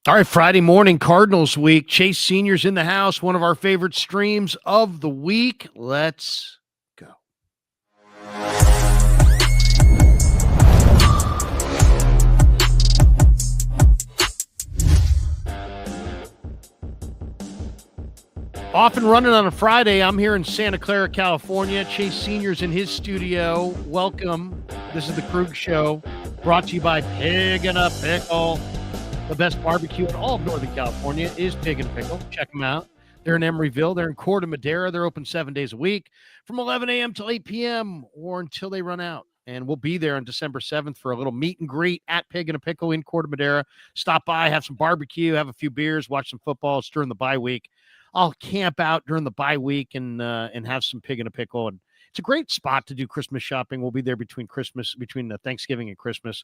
All right, Friday morning, Cardinals week. Chase Sr.'s in the house, one of our favorite streams of the week. Let's go. Off and running on a Friday. I'm here in Santa Clara, California. Chase Sr.'s in his studio. Welcome. This is the Krueger Show, brought to you by Pig and a Pickle. The best barbecue in all of Northern California is Pig and a Pickle. Check them out. They're in Emeryville. They're in Corte Madera. They're open 7 days a week from 11 a.m. till 8 p.m. or until they run out. And we'll be there on December 7th for a little meet and greet at Pig and a Pickle in Corte Madera. Stop by, have some barbecue, have a few beers, watch some football. It's during the bye week. I'll camp out during the bye week and have some Pig and a Pickle. And it's a great spot to do Christmas shopping. We'll be there between Thanksgiving and Christmas.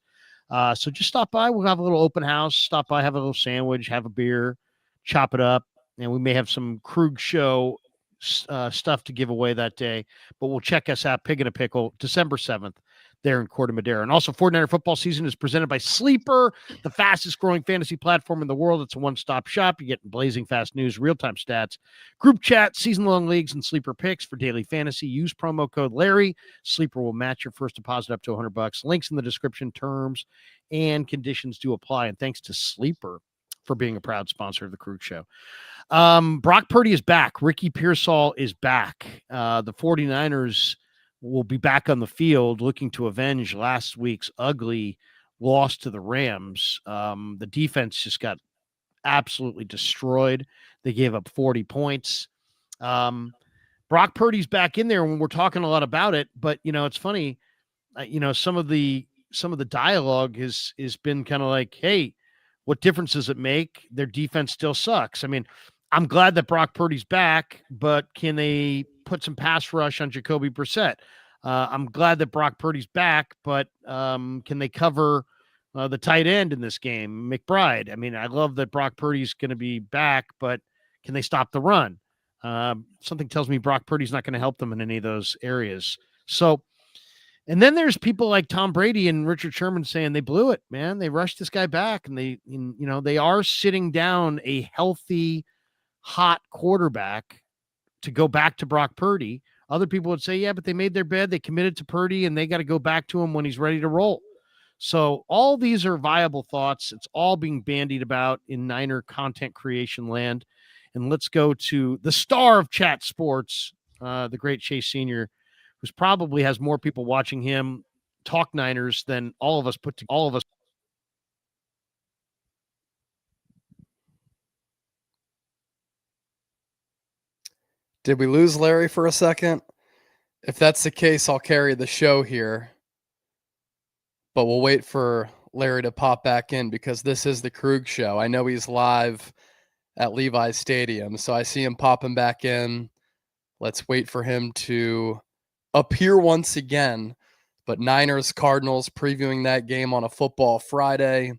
So just stop by. We'll have a little open house. Stop by, have a little sandwich, have a beer, chop it up. And we may have some Krug Show stuff to give away that day. But we'll check us out, Pig and a Pickle, December 7th. There in Corte Madera. And also, 49er football season is presented by Sleeper, the fastest growing fantasy platform in the world. It's a one-stop shop. You get blazing fast news, real-time stats, group chat, season-long leagues, and Sleeper picks for daily fantasy. Use promo code Larry. Sleeper will match your first deposit up to $100. Links in the description. Terms and conditions do apply. And thanks to Sleeper for being a proud sponsor of the Krug Show. Brock Purdy is back. Ricky Pearsall is back. The 49ers will be back on the field looking to avenge last week's ugly loss to the Rams. The defense just got absolutely destroyed. They gave up 40 points. Brock Purdy's back in there when we're talking a lot about it, but it's funny. Some of the dialogue has been kind of like, hey, what difference does it make? Their defense still sucks. I mean, I'm glad that Brock Purdy's back, but can they put some pass rush on Jacoby Brissett? I'm glad that Brock Purdy's back, but can they cover the tight end in this game, McBride? I mean, I love that Brock Purdy's going to be back, but can they stop the run? Something tells me Brock Purdy's not going to help them in any of those areas. So, and then there's people like Tom Brady and Richard Sherman saying they blew it, man. They rushed this guy back, and they are sitting down a healthy, hot quarterback to go back to Brock Purdy. Other people would say, yeah, but they made their bed. They committed to Purdy, and they got to go back to him when he's ready to roll. So all these are viable thoughts. It's all being bandied about in Niner content creation land. And let's go to the star of chat sports, the great Chase Sr., who's probably has more people watching him talk Niners than all of us put together. All of us. Did we lose Larry for a second? If that's the case, I'll carry the show here. But we'll wait for Larry to pop back in because this is the Krug Show. I know he's live at Levi's Stadium, so I see him popping back in. Let's wait for him to appear once again. But Niners, Cardinals, previewing that game on a football Friday.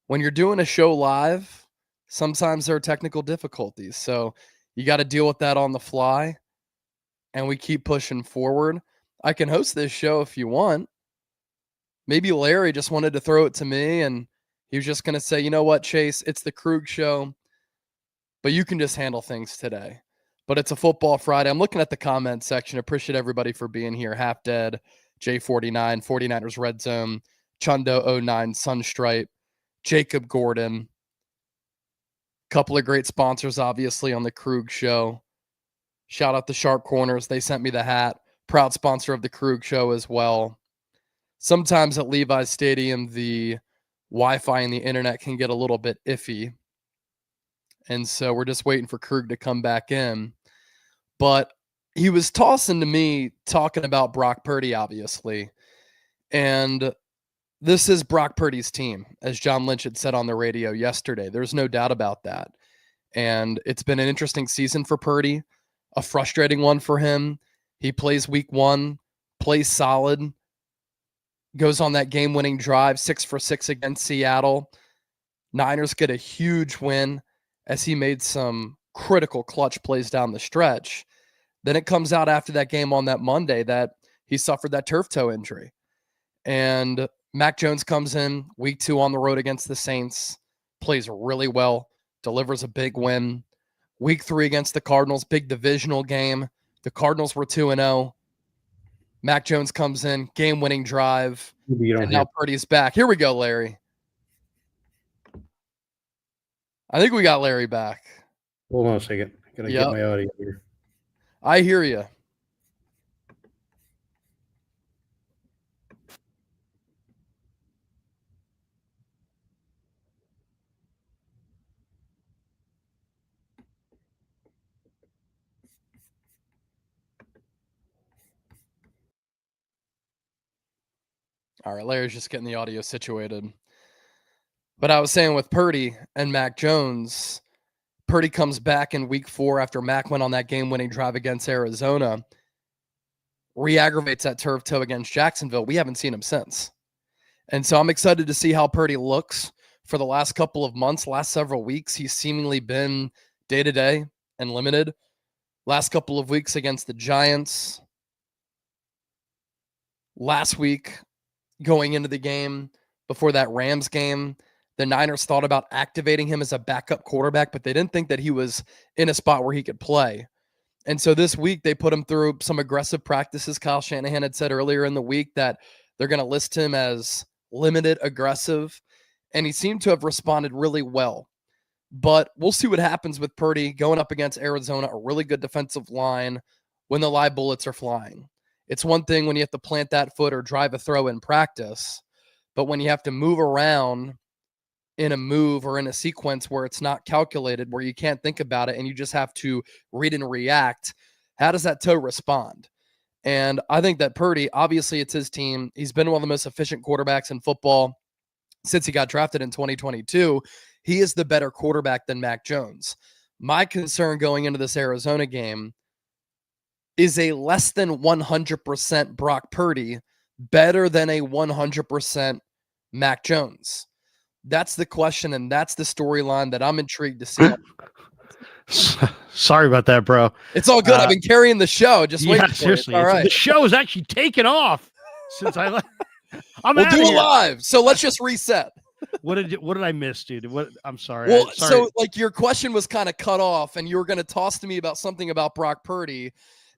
When you're doing a show live, sometimes there are technical difficulties. So you got to deal with that on the fly, and we keep pushing forward. I can host this show if you want. Maybe Larry just wanted to throw it to me, and he was just going to say, you know what, Chase, it's the Krug Show, but you can just handle things today. But it's a football Friday. I'm looking at the comment section. Appreciate everybody for being here. Half Dead, J49, 49ers Red Zone, Chundo09, Sunstripe, Jacob Gordon. Couple of great sponsors, obviously, on the Krug Show. Shout out the Sharp Corners. They sent me the hat. Proud sponsor of the Krug Show as well. Sometimes at Levi's Stadium, the Wi-Fi and the internet can get a little bit iffy. And so we're just waiting for Krug to come back in. But he was tossing to me talking about Brock Purdy, obviously. And this is Brock Purdy's team, as John Lynch had said on the radio yesterday. There's no doubt about that. And it's been an interesting season for Purdy, a frustrating one for him. He plays week one, plays solid, goes on that game-winning drive, 6 for 6 against Seattle. Niners get a huge win as he made some critical clutch plays down the stretch. Then it comes out after that game on that Monday that he suffered that turf toe injury. And Mac Jones comes in week 2 on the road against the Saints, plays really well, delivers a big win. Week 3 against the Cardinals, big divisional game. The Cardinals were 2-0. Mac Jones comes in, game-winning drive, and now Purdy's back. Here we go, Larry. I think we got Larry back. Hold on a second. Gotta get my audio here. I hear you. All right, Larry's just getting the audio situated. But I was saying with Purdy and Mac Jones, Purdy comes back in week 4 after Mac went on that game-winning drive against Arizona, re-aggravates that turf toe against Jacksonville. We haven't seen him since. And so I'm excited to see how Purdy looks for the last couple of months, last several weeks. He's seemingly been day-to-day and limited. Last couple of weeks against the Giants. Last week, going into the game, before that Rams game, the Niners thought about activating him as a backup quarterback, but they didn't think that he was in a spot where he could play. And so this week, they put him through some aggressive practices. Kyle Shanahan had said earlier in the week that they're going to list him as limited aggressive, and he seemed to have responded really well. But we'll see what happens with Purdy going up against Arizona, a really good defensive line, when the live bullets are flying. It's one thing when you have to plant that foot or drive a throw in practice, but when you have to move around in a move or in a sequence where it's not calculated, where you can't think about it and you just have to read and react, how does that toe respond? And I think that Purdy, obviously it's his team. He's been one of the most efficient quarterbacks in football since he got drafted in 2022. He is the better quarterback than Mac Jones. My concern going into this Arizona game is a less than 100% Brock Purdy better than a 100% Mac Jones? That's the question, and that's the storyline that I'm intrigued to see. Sorry about that, bro. It's all good. I've been carrying the show. Just wait. Seriously. All right. The show is actually taken off since I left. We'll do it live. So let's just reset. What did I miss, dude? I'm sorry. Well, so like your question was kind of cut off, and you were going to toss to me about something about Brock Purdy.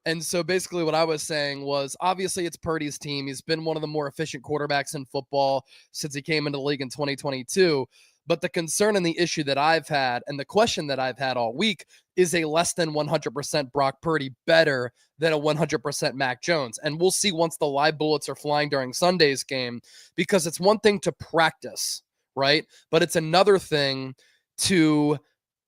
And so basically what I was saying was, obviously it's Purdy's team. He's been one of the more efficient quarterbacks in football since he came into the league in 2022. But the concern and the issue that I've had and the question that I've had all week is a less than 100% Brock Purdy better than a 100% Mac Jones. And we'll see once the live bullets are flying during Sunday's game, because it's one thing to practice, right? But it's another thing to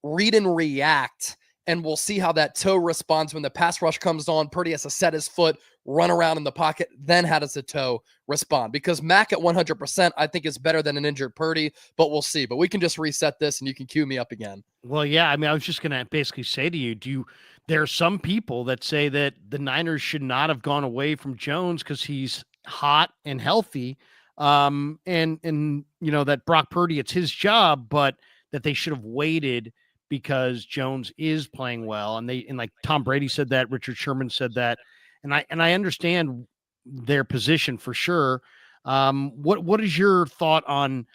read and react. And we'll see how that toe responds when the pass rush comes on. Purdy has to set his foot, run around in the pocket. Then how does the toe respond? Because Mac at 100%, I think, is better than an injured Purdy, but we'll see. But we can just reset this and you can cue me up again. Well, yeah. I mean, I was just going to basically say to you, there are some people that say that the Niners should not have gone away from Jones because he's hot and healthy. And that Brock Purdy, it's his job, but that they should have waited because Jones is playing well. And like Tom Brady said that, Richard Sherman said that. And I understand their position for sure. What is your thought on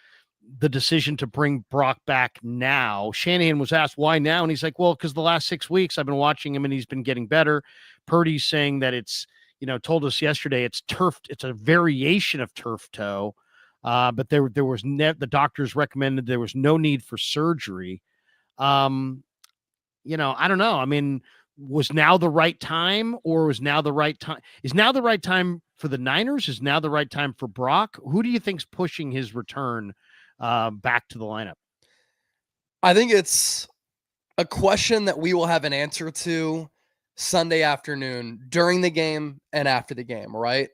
the decision to bring Brock back now? Shanahan was asked why now, and he's like, well, because the last 6 weeks I've been watching him and he's been getting better. Purdy's saying that it's, told us yesterday it's a variation of turf toe. But there was the doctors recommended there was no need for surgery. I don't know. I mean, was now the right time, or was now the right time? Is now the right time for the Niners? Is now the right time for Brock? Who do you think's pushing his return back to the lineup? I think it's a question that we will have an answer to Sunday afternoon during the game and after the game, right?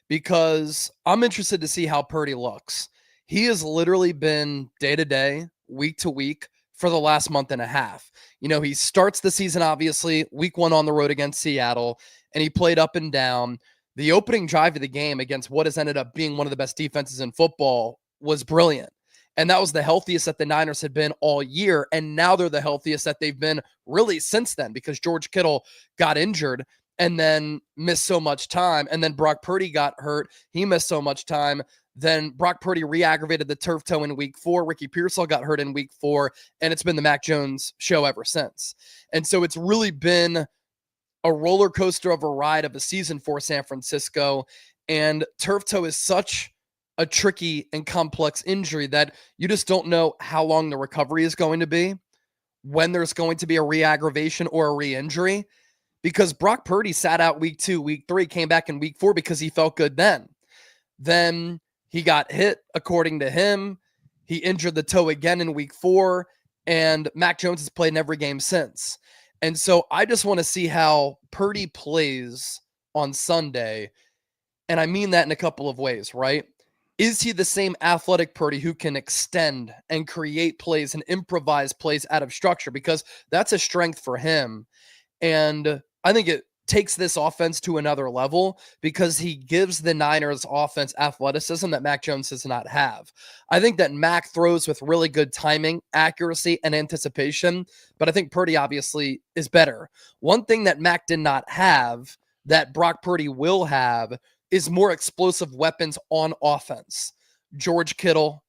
Because I'm interested to see how Purdy looks. He has literally been day to day, week to week for the last month and a half. He starts the season, obviously, week 1 on the road against Seattle, and he played up and down. The opening drive of the game against what has ended up being one of the best defenses in football was brilliant. And that was the healthiest that the Niners had been all year. And now they're the healthiest that they've been really since then, because George Kittle got injured and then missed so much time. And then Brock Purdy got hurt. He missed so much time. Then Brock Purdy re-aggravated the turf toe in week 4. Ricky Pearsall got hurt in week 4, and it's been the Mac Jones show ever since. And so it's really been a roller coaster of a ride of a season for San Francisco. And turf toe is such a tricky and complex injury that you just don't know how long the recovery is going to be, when there's going to be a re-aggravation or a re-injury, because Brock Purdy sat out week 2, week 3, came back in week 4 because he felt good then. Then he got hit, according to him. He injured the toe again in week 4, and Mac Jones has played in every game since. And so I just want to see how Purdy plays on Sunday. And I mean that in a couple of ways, right? Is he the same athletic Purdy who can extend and create plays and improvise plays out of structure? Because that's a strength for him. And I think it takes this offense to another level because he gives the Niners offense athleticism that Mac Jones does not have. I think that Mac throws with really good timing, accuracy, and anticipation, but I think Purdy obviously is better. One thing that Mac did not have that Brock Purdy will have is more explosive weapons on offense. George Kittle,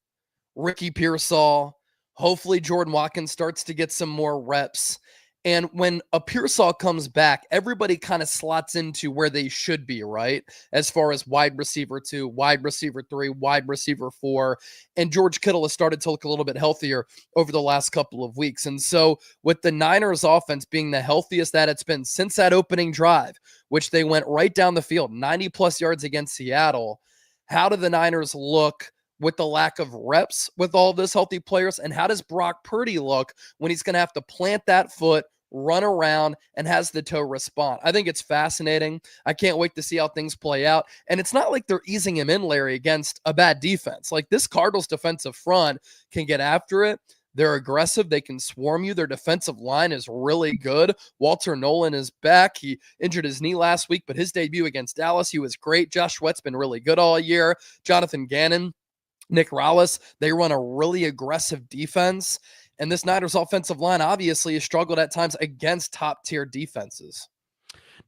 Ricky Pearsall, hopefully Jordan Watkins starts to get some more reps. And when a Pearsall comes back, everybody kind of slots into where they should be, right? As far as wide receiver 2, wide receiver 3, wide receiver 4. And George Kittle has started to look a little bit healthier over the last couple of weeks. And so with the Niners offense being the healthiest that it's been since that opening drive, which they went right down the field, 90-plus yards against Seattle, how do the Niners look with the lack of reps with all of this healthy players? And how does Brock Purdy look when he's going to have to plant that foot, run around, and has the toe respond? I think it's fascinating. I can't wait to see how things play out. And it's not like they're easing him in, Larry, against a bad defense. Like, this Cardinals defensive front can get after it. They're aggressive. They can swarm you. Their defensive line is really good. Walter Nolan is back. He injured his knee last week, but his debut against Dallas, he was great. Josh Sweat's been really good all year. Jonathan Gannon, Nick Rallis, they run a really aggressive defense. And this Niners offensive line obviously has struggled at times against top-tier defenses.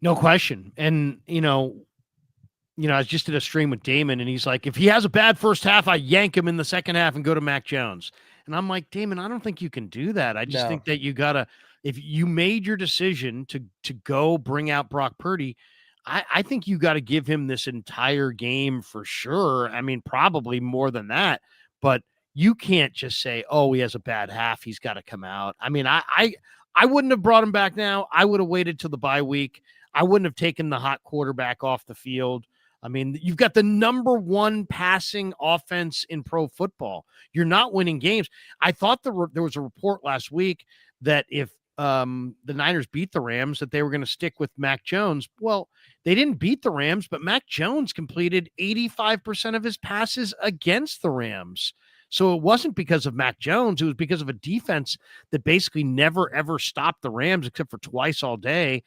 No question. And, I just did a stream with Damon, and he's like, if he has a bad first half, I yank him in the second half and go to Mac Jones. And I'm like, Damon, I don't think you can do that. I just think that you got to, if you made your decision to go bring out Brock Purdy, I think you got to give him this entire game for sure. I mean, probably more than that, but you can't just say, oh, he has a bad half, he's got to come out. I mean, I wouldn't have brought him back now. I would have waited till the bye week. I wouldn't have taken the hot quarterback off the field. I mean, you've got the number 1 passing offense in pro football. You're not winning games. I thought there was a report last week that if the Niners beat the Rams, that they were going to stick with Mac Jones. Well, they didn't beat the Rams, but Mac Jones completed 85% of his passes against the Rams. So it wasn't because of Mac Jones. It was because of a defense that basically never, ever stopped the Rams except for twice all day.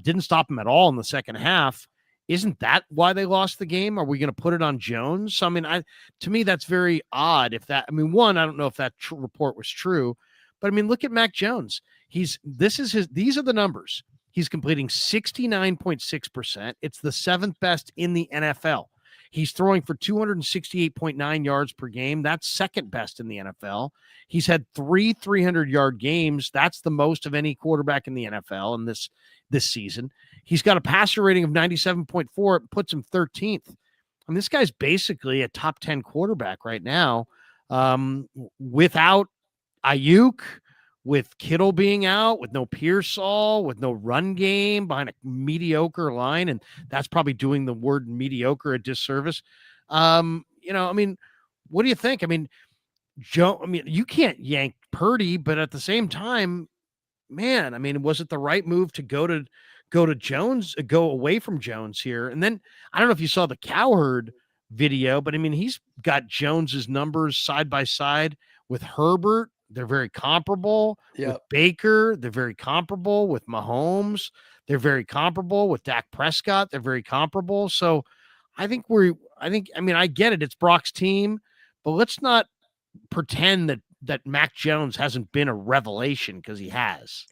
Didn't stop them at all in the second half. Isn't that why they lost the game? Are we going to put it on Jones? So, I mean, to me, that's very odd. One, I don't know if that report was true, but I mean, look at Mac Jones. These are the numbers. He's completing 69.6%. It's the 7th best in the NFL. He's throwing for 268.9 yards per game. That's second best in the NFL. He's had 3 300-yard games. That's the most of any quarterback in the NFL in this season. He's got a passer rating of 97.4. It puts him 13th. And this guy's basically a top 10 quarterback right now, without Ayuk, with Kittle being out, with no Pearsall, with no run game, behind a mediocre line. And that's probably doing the word mediocre a disservice. I mean, what do you think? I mean, you can't yank Purdy, but at the same time, man, I mean, was it the right move to go to Jones, go away from Jones here? And then I don't know if you saw the Cowherd video, but I mean, he's got Jones's numbers side by side with Herbert. They're very comparable. Yep. With Baker. They're very comparable with Mahomes. They're very comparable with Dak Prescott. They're very comparable. So I get it. It's Brock's team, but let's not pretend that Mac Jones hasn't been a revelation, because he has.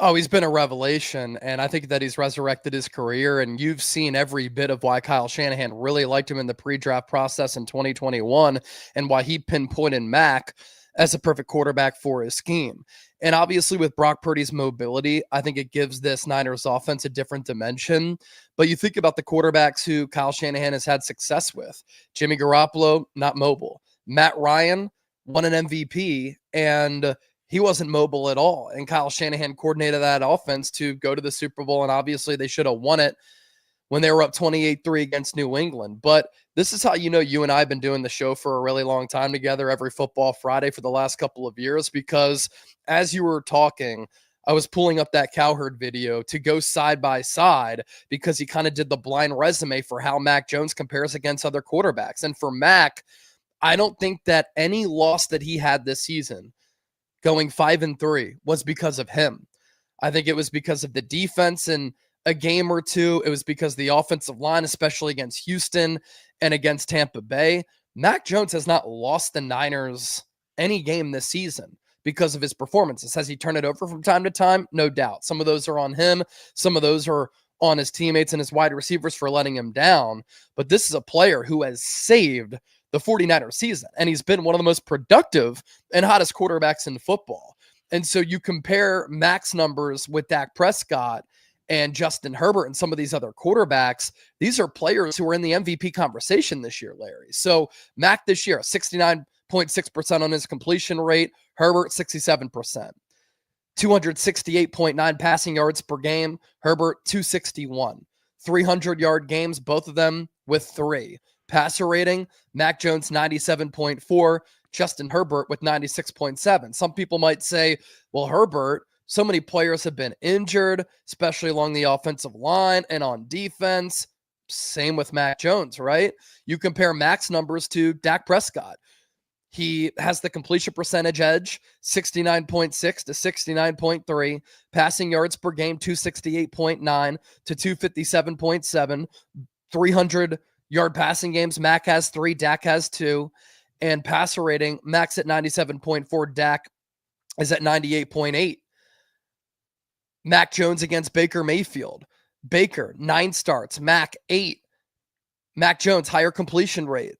Oh, he's been a revelation, and I think that he's resurrected his career, and you've seen every bit of why Kyle Shanahan really liked him in the pre-draft process in 2021 and why he pinpointed Mac as a perfect quarterback for his scheme. And obviously with Brock Purdy's mobility, I think it gives this Niners offense a different dimension. But you think about the quarterbacks who Kyle Shanahan has had success with. Jimmy Garoppolo, not mobile. Matt Ryan won an MVP, and he wasn't mobile at all. And Kyle Shanahan coordinated that offense to go to the Super Bowl. And obviously they should have won it when they were up 28-3 against New England. But this is how you and I have been doing the show for a really long time together every football Friday for the last couple of years, because as you were talking, I was pulling up that Cowherd video to go side by side because he kind of did the blind resume for how Mac Jones compares against other quarterbacks. And for Mac, I don't think that any loss that he had this season going 5-3 was because of him. I think it was because of the defense in a game or two. It was because the offensive line, especially against Houston and against Tampa Bay. Mac Jones has not lost the Niners any game this season because of his performances. Has he turned it over from time to time? No doubt. Some of those are on him. Some of those are on his teammates and his wide receivers for letting him down. But this is a player who has saved the 49ers season, and he's been one of the most productive and hottest quarterbacks in football. And so you compare Mac's numbers with Dak Prescott and Justin Herbert and some of these other quarterbacks. These are players who are in the MVP conversation this year, Larry. So Mac this year, 69.6% on his completion rate, Herbert 67%. 268.9 passing yards per game, Herbert 261. 300-yard games, both of them with 3. Passer rating, Mac Jones 97.4, Justin Herbert with 96.7. Some people might say, well, Herbert, so many players have been injured, especially along the offensive line and on defense. Same with Mac Jones, right? You compare Mac's numbers to Dak Prescott. He has the completion percentage edge, 69.6 to 69.3. Passing yards per game, 268.9 to 257.7. 300-yard passing games, Mac has 3, Dak has 2. And passer rating, Mac's at 97.4, Dak is at 98.8. Mac Jones against Baker Mayfield. Baker, 9 starts. Mac, 8. Mac Jones, higher completion rate.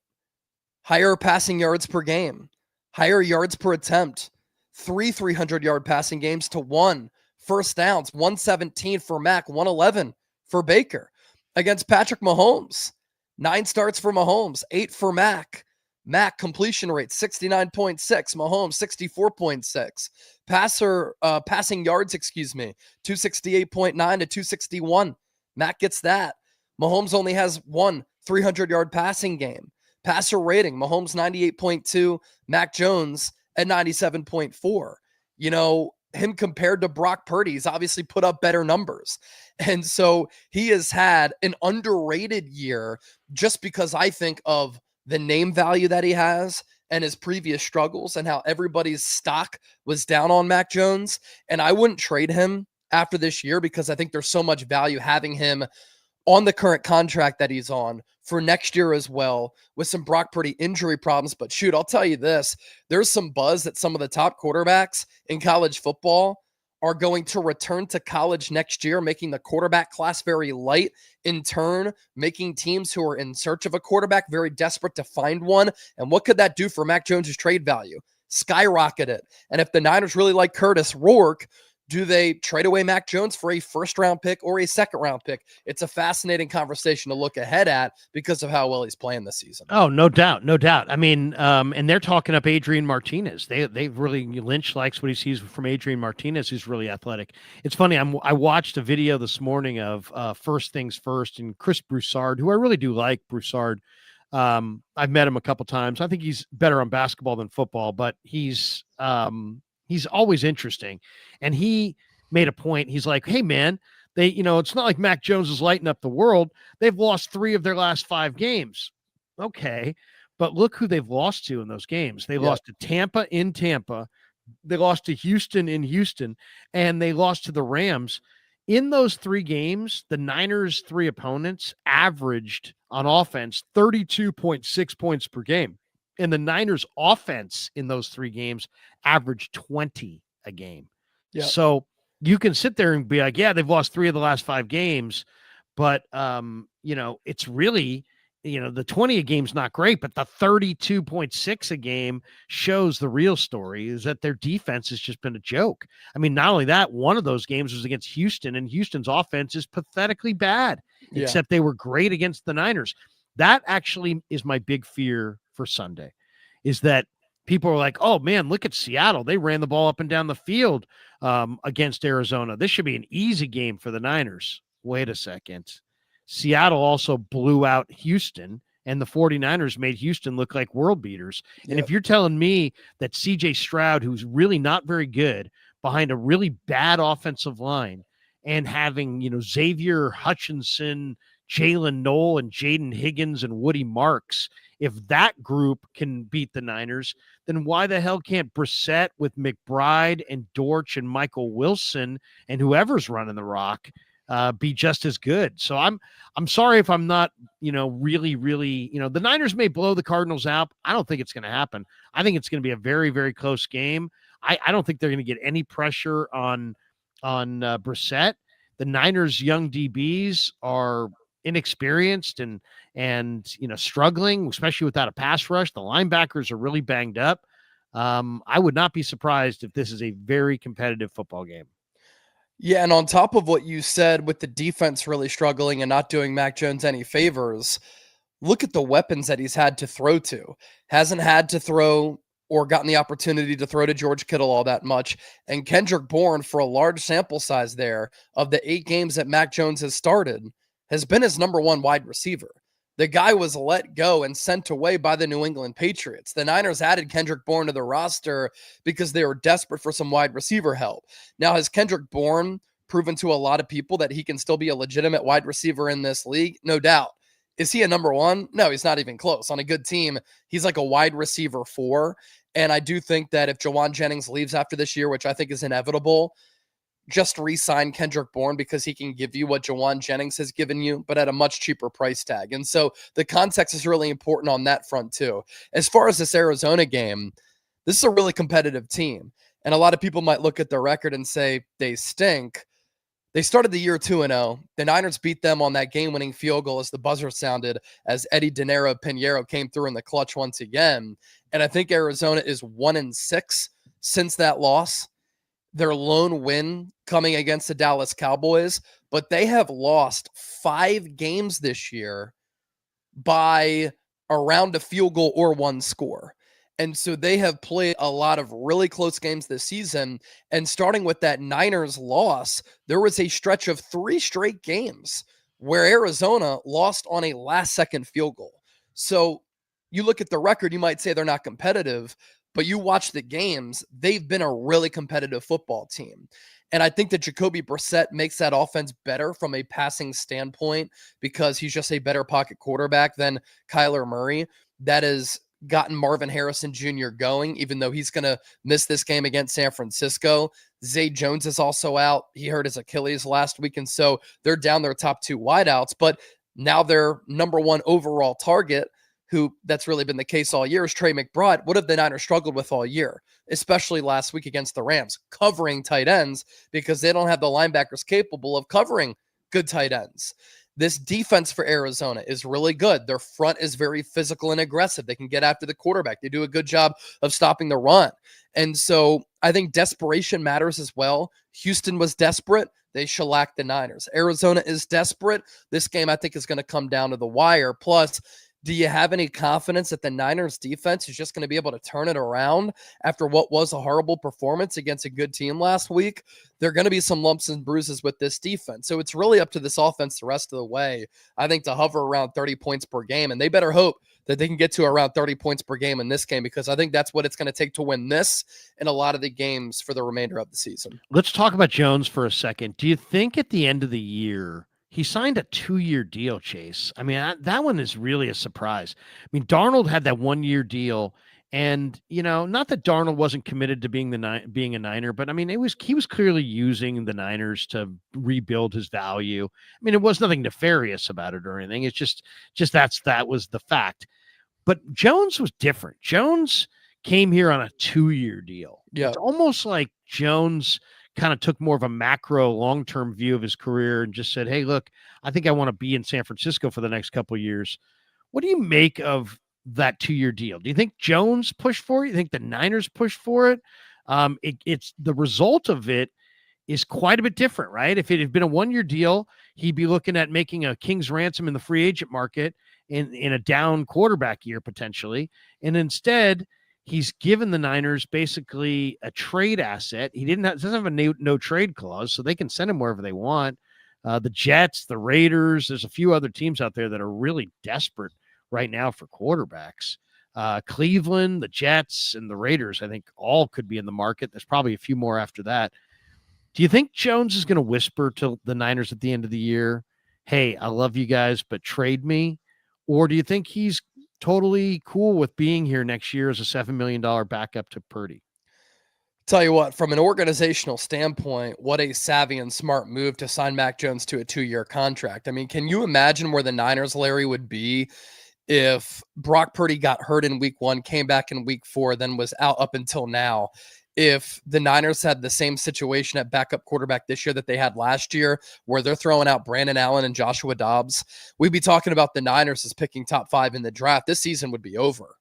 Higher passing yards per game. Higher yards per attempt. 3 300-yard passing games to 1. First downs, 117 for Mac, 111 for Baker. Against Patrick Mahomes, 9 starts for Mahomes, 8 for Mac. Mac completion rate 69.6, Mahomes 64.6. Passing yards, 268.9 to 261. Mac gets that. Mahomes only has 1 300-yard passing game. Passer rating, Mahomes 98.2, Mac Jones at 97.4. You know, him compared to Brock Purdy, he's obviously put up better numbers. And so he has had an underrated year just because I think of the name value that he has and his previous struggles and how everybody's stock was down on Mac Jones. And I wouldn't trade him after this year because I think there's so much value having him on the current contract that he's on for next year as well, with some Brock Purdy injury problems. But shoot, I'll tell you this, there's some buzz that some of the top quarterbacks in college football are going to return to college next year, making the quarterback class very light, in turn, making teams who are in search of a quarterback very desperate to find one. And what could that do for Mac Jones' trade value? Skyrocket it. And if the Niners really like Curtis Rourke, do they trade away Mac Jones for a first-round pick or a second-round pick? It's a fascinating conversation to look ahead at because of how well he's playing this season. Oh, no doubt, no doubt. I mean, and they're talking up Adrian Martinez. They really, Lynch likes what he sees from Adrian Martinez, who's really athletic. It's funny. I watched a video this morning of First Things First and Chris Broussard, who I really do like. Broussard. I've met him a couple times. I think he's better on basketball than football, but he's always interesting. And he made a point. He's like, hey, man, it's not like Mac Jones is lighting up the world. They've lost 3 of their last 5 games. Okay. But look who they've lost to in those games. They lost to Tampa in Tampa. They lost to Houston in Houston, and they lost to the Rams. In those 3 games, the Niners' 3 opponents averaged on offense 32.6 points per game. And the Niners offense in those 3 games averaged 20 a game. Yep. So you can sit there and be like, yeah, they've lost 3 of the last 5 games, but it's really, the 20 a game's not great, but the 32.6 a game shows the real story is that their defense has just been a joke. I mean, not only that, one of those games was against Houston, and Houston's offense is pathetically bad, except they were great against the Niners. That actually is my big fear for Sunday, is that people are like, oh man, look at Seattle. They ran the ball up and down the field against Arizona. This should be an easy game for the Niners. Wait a second. Seattle also blew out Houston, and the 49ers made Houston look like world beaters. And if you're telling me that CJ Stroud, who's really not very good, behind a really bad offensive line, and having, Xavier Hutchinson, Jalen Noel, and Jaden Higgins and Woody Marks, if that group can beat the Niners, then why the hell can't Brissett with McBride and Dortch and Michael Wilson and whoever's running the rock be just as good? So I'm sorry if I'm not, really, the Niners may blow the Cardinals out. I don't think it's going to happen. I think it's going to be a very, very close game. I don't think they're going to get any pressure on Brissett. The Niners' young DBs are inexperienced and struggling, especially without a pass rush. The linebackers are really banged up. I would not be surprised if this is a very competitive football game. Yeah, and on top of what you said with the defense really struggling and not doing Mac Jones any favors, look at the weapons that he's had to throw to. Hasn't had to throw or gotten the opportunity to throw to George Kittle all that much. And Kendrick Bourne, for a large sample size there, of the 8 games that Mac Jones has started, has been his number 1 wide receiver. The guy was let go and sent away by the New England Patriots. The Niners added Kendrick Bourne to the roster because they were desperate for some wide receiver help. Now, has Kendrick Bourne proven to a lot of people that he can still be a legitimate wide receiver in this league? No doubt. Is he a number 1? No, he's not even close. On a good team, he's like a wide receiver 4. And I do think that if Jawan Jennings leaves after this year, which I think is inevitable, just re-sign Kendrick Bourne because he can give you what Jawan Jennings has given you, but at a much cheaper price tag. And so the context is really important on that front too. As far as this Arizona game, this is a really competitive team. And a lot of people might look at their record and say they stink. They started the year 2-0. The Niners beat them on that game-winning field goal as the buzzer sounded, as Eddie De Niro Pinheiro came through in the clutch once again. And I think Arizona is 1-6 since that loss. Their lone win coming against the Dallas Cowboys, but they have lost 5 games this year by around a field goal or 1 score. And so they have played a lot of really close games this season. And starting with that Niners loss, there was a stretch of 3 straight games where Arizona lost on a last-second field goal. So you look at the record, you might say they're not competitive, but you watch the games, they've been a really competitive football team. And I think that Jacoby Brissett makes that offense better from a passing standpoint because he's just a better pocket quarterback than Kyler Murray. That has gotten Marvin Harrison Jr. going, even though he's going to miss this game against San Francisco. Zay Jones is also out. He hurt his Achilles last week, and so they're down their top 2 wideouts. But now their number 1 overall target, who that's really been the case all year, is Trey McBride. What have the Niners struggled with all year, especially last week against the Rams? Covering tight ends, because they don't have the linebackers capable of covering good tight ends. This defense for Arizona is really good. Their front is very physical and aggressive. They can get after the quarterback. They do a good job of stopping the run. And so I think desperation matters as well. Houston was desperate. They shellacked the Niners. Arizona is desperate. This game, I think, is going to come down to the wire. Plus, do you have any confidence that the Niners defense is just going to be able to turn it around after what was a horrible performance against a good team last week? There are going to be some lumps and bruises with this defense. So it's really up to this offense the rest of the way, I think, to hover around 30 points per game. And they better hope that they can get to around 30 points per game in this game, because I think that's what it's going to take to win this and a lot of the games for the remainder of the season. Let's talk about Jones for a second. Do you think at the end of the year, he signed a 2-year deal, Chase? I mean, that one is really a surprise. I mean, Darnold had that 1-year deal, and not that Darnold wasn't committed to being a Niner, but I mean, he was clearly using the Niners to rebuild his value. I mean, it was nothing nefarious about it or anything. It's just that was the fact. But Jones was different. Jones came here on a 2-year deal. Yeah, it's almost like Jones kind of took more of a macro long-term view of his career and just said, hey, look, I think I want to be in San Francisco for the next couple of years. What do you make of that 2-year deal? Do you think Jones pushed for it? You think the Niners pushed for it? It's the result of it is quite a bit different, right? If it had been a 1-year deal, he'd be looking at making a king's ransom in the free agent market in a down quarterback year potentially. And instead, he's given the Niners basically a trade asset. He doesn't have a no trade clause, so they can send him wherever they want. The Jets, the Raiders, there's a few other teams out there that are really desperate right now for quarterbacks. Cleveland, the Jets, and the Raiders, I think all could be in the market. There's probably a few more after that. Do you think Jones is going to whisper to the Niners at the end of the year, hey, I love you guys, but trade me? Or do you think he's totally cool with being here next year as a $7 million backup to Purdy? Tell you what, from an organizational standpoint, what a savvy and smart move to sign Mac Jones to a 2-year contract. I mean, can you imagine where the Niners, Larry, would be if Brock Purdy got hurt in week 1, came back in week 4, then was out up until now? If the Niners had the same situation at backup quarterback this year that they had last year, where they're throwing out Brandon Allen and Joshua Dobbs, we'd be talking about the Niners as picking top 5 in the draft. This season would be over.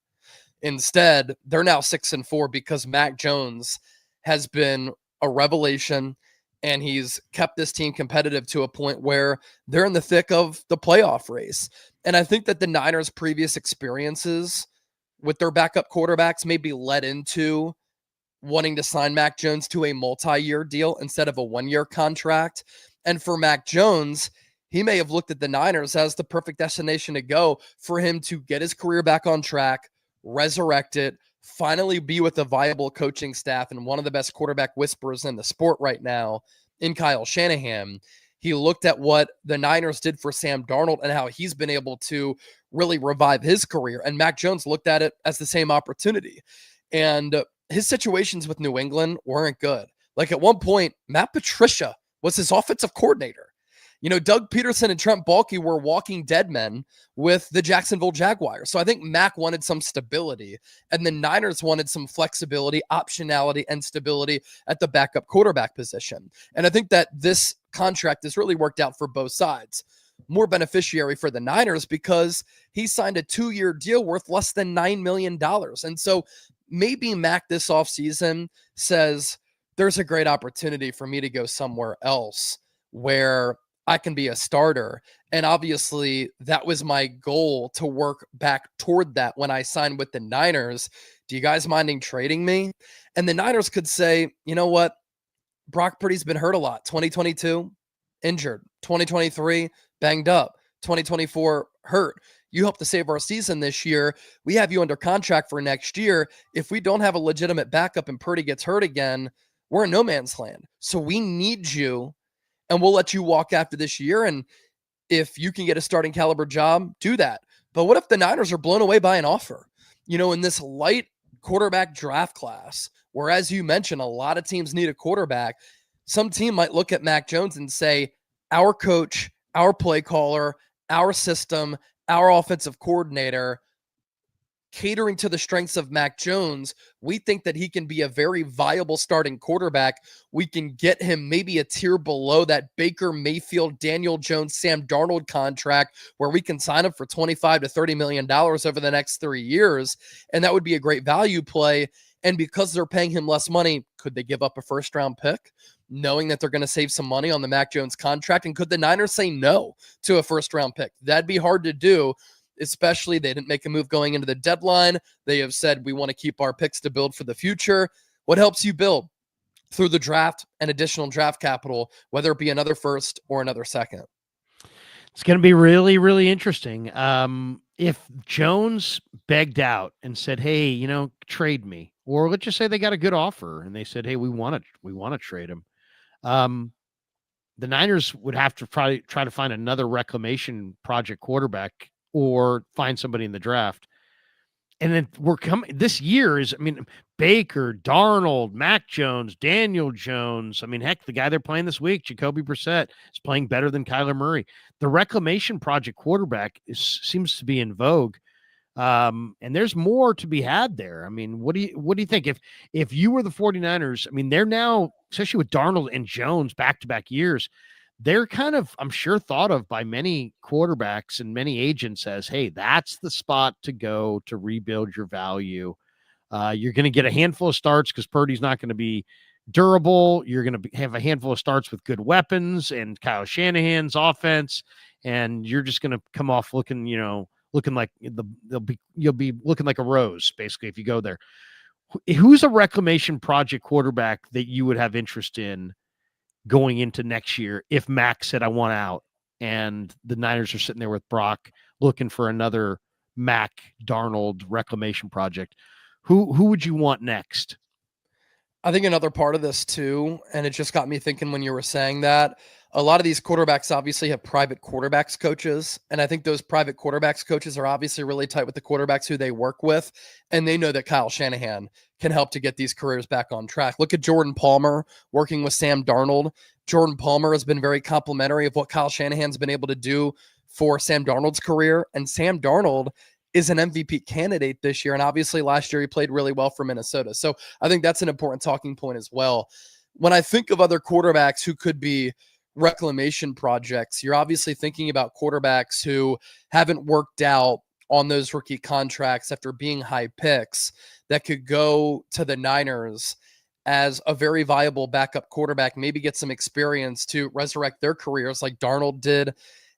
Instead, they're now 6-4 because Mac Jones has been a revelation, and he's kept this team competitive to a point where they're in the thick of the playoff race. And I think that the Niners' previous experiences with their backup quarterbacks may be led into wanting to sign Mac Jones to a multi-year deal instead of a 1-year contract. And for Mac Jones, he may have looked at the Niners as the perfect destination to go for him to get his career back on track, resurrect it, finally be with a viable coaching staff and one of the best quarterback whisperers in the sport right now in Kyle Shanahan. He looked at what the Niners did for Sam Darnold and how he's been able to really revive his career. And Mac Jones looked at it as the same opportunity. And his situations with New England weren't good. Like at one point, Matt Patricia was his offensive coordinator. You know, Doug Peterson and Trent Baalke were walking dead men with the Jacksonville Jaguars. So I think Mac wanted some stability, and the Niners wanted some flexibility, optionality, and stability at the backup quarterback position. And I think that this contract has really worked out for both sides. More beneficiary for the Niners because he signed a 2-year deal worth less than $9 million. And so maybe Mac this offseason says, there's a great opportunity for me to go somewhere else where I can be a starter. And obviously that was my goal, to work back toward that when I signed with the Niners. Do you guys minding trading me? And the Niners could say, you know what? Brock Purdy's been hurt a lot. 2022, injured. 2023, banged up. 2024, hurt. You helped to save our season this year. We have you under contract for next year. If we don't have a legitimate backup and Purdy gets hurt again, we're in no man's land. So we need you, and we'll let you walk after this year. And if you can get a starting caliber job, do that. But what if the Niners are blown away by an offer? You know, in this light quarterback draft class, where, as you mentioned, a lot of teams need a quarterback, some team might look at Mac Jones and say, our coach, our play caller, our system, our offensive coordinator, catering to the strengths of Mac Jones, we think that he can be a very viable starting quarterback. We can get him maybe a tier below that Baker Mayfield, Daniel Jones, Sam Darnold contract, where we can sign him for $25 to $30 million over the next 3 years. And that would be a great value play. And because they're paying him less money, could they give up a first-round pick, knowing that they're going to save some money on the Mac Jones contract? And could the Niners say no to a first-round pick? That'd be hard to do, especially they didn't make a move going into the deadline. They have said, we want to keep our picks to build for the future. What helps you build? Through the draft and additional draft capital, whether it be another first or another second. It's going to be really, really interesting. If Jones begged out and said, hey, you know, trade me, or let's just say they got a good offer and they said, hey, we want to trade him. The Niners would have to probably try to find another reclamation project quarterback or find somebody in the draft. And then we're coming this year is, I mean, Baker, Darnold, Mac Jones, Daniel Jones. I mean, heck, the guy they're playing this week, Jacoby Brissett, is playing better than Kyler Murray. The reclamation project quarterback seems to be in vogue. And there's more to be had there. I mean, what do you think? If you were the 49ers, I mean, they're now, especially with Darnold and Jones back-to-back years, they're kind of, I'm sure, thought of by many quarterbacks and many agents as, hey, that's the spot to go to rebuild your value. You're going to get a handful of starts because Purdy's not going to be durable. You're going to have a handful of starts with good weapons and Kyle Shanahan's offense, and you're just going to come off looking like you'll be looking like a rose, basically, if you go there. Who's a reclamation project quarterback that you would have interest in going into next year if Mac said, I want out, and the Niners are sitting there with Brock looking for another Mac Darnold reclamation project? Who would you want next? I think another part of this too, and it just got me thinking when you were saying that, a lot of these quarterbacks obviously have private quarterbacks coaches. And I think those private quarterbacks coaches are obviously really tight with the quarterbacks who they work with. And they know that Kyle Shanahan can help to get these careers back on track. Look at Jordan Palmer working with Sam Darnold. Jordan Palmer has been very complimentary of what Kyle Shanahan's been able to do for Sam Darnold's career. And Sam Darnold is an MVP candidate this year. And obviously last year he played really well for Minnesota. So I think that's an important talking point as well. When I think of other quarterbacks who could be reclamation projects, you're obviously thinking about quarterbacks who haven't worked out on those rookie contracts after being high picks that could go to the Niners as a very viable backup quarterback, maybe get some experience to resurrect their careers like Darnold did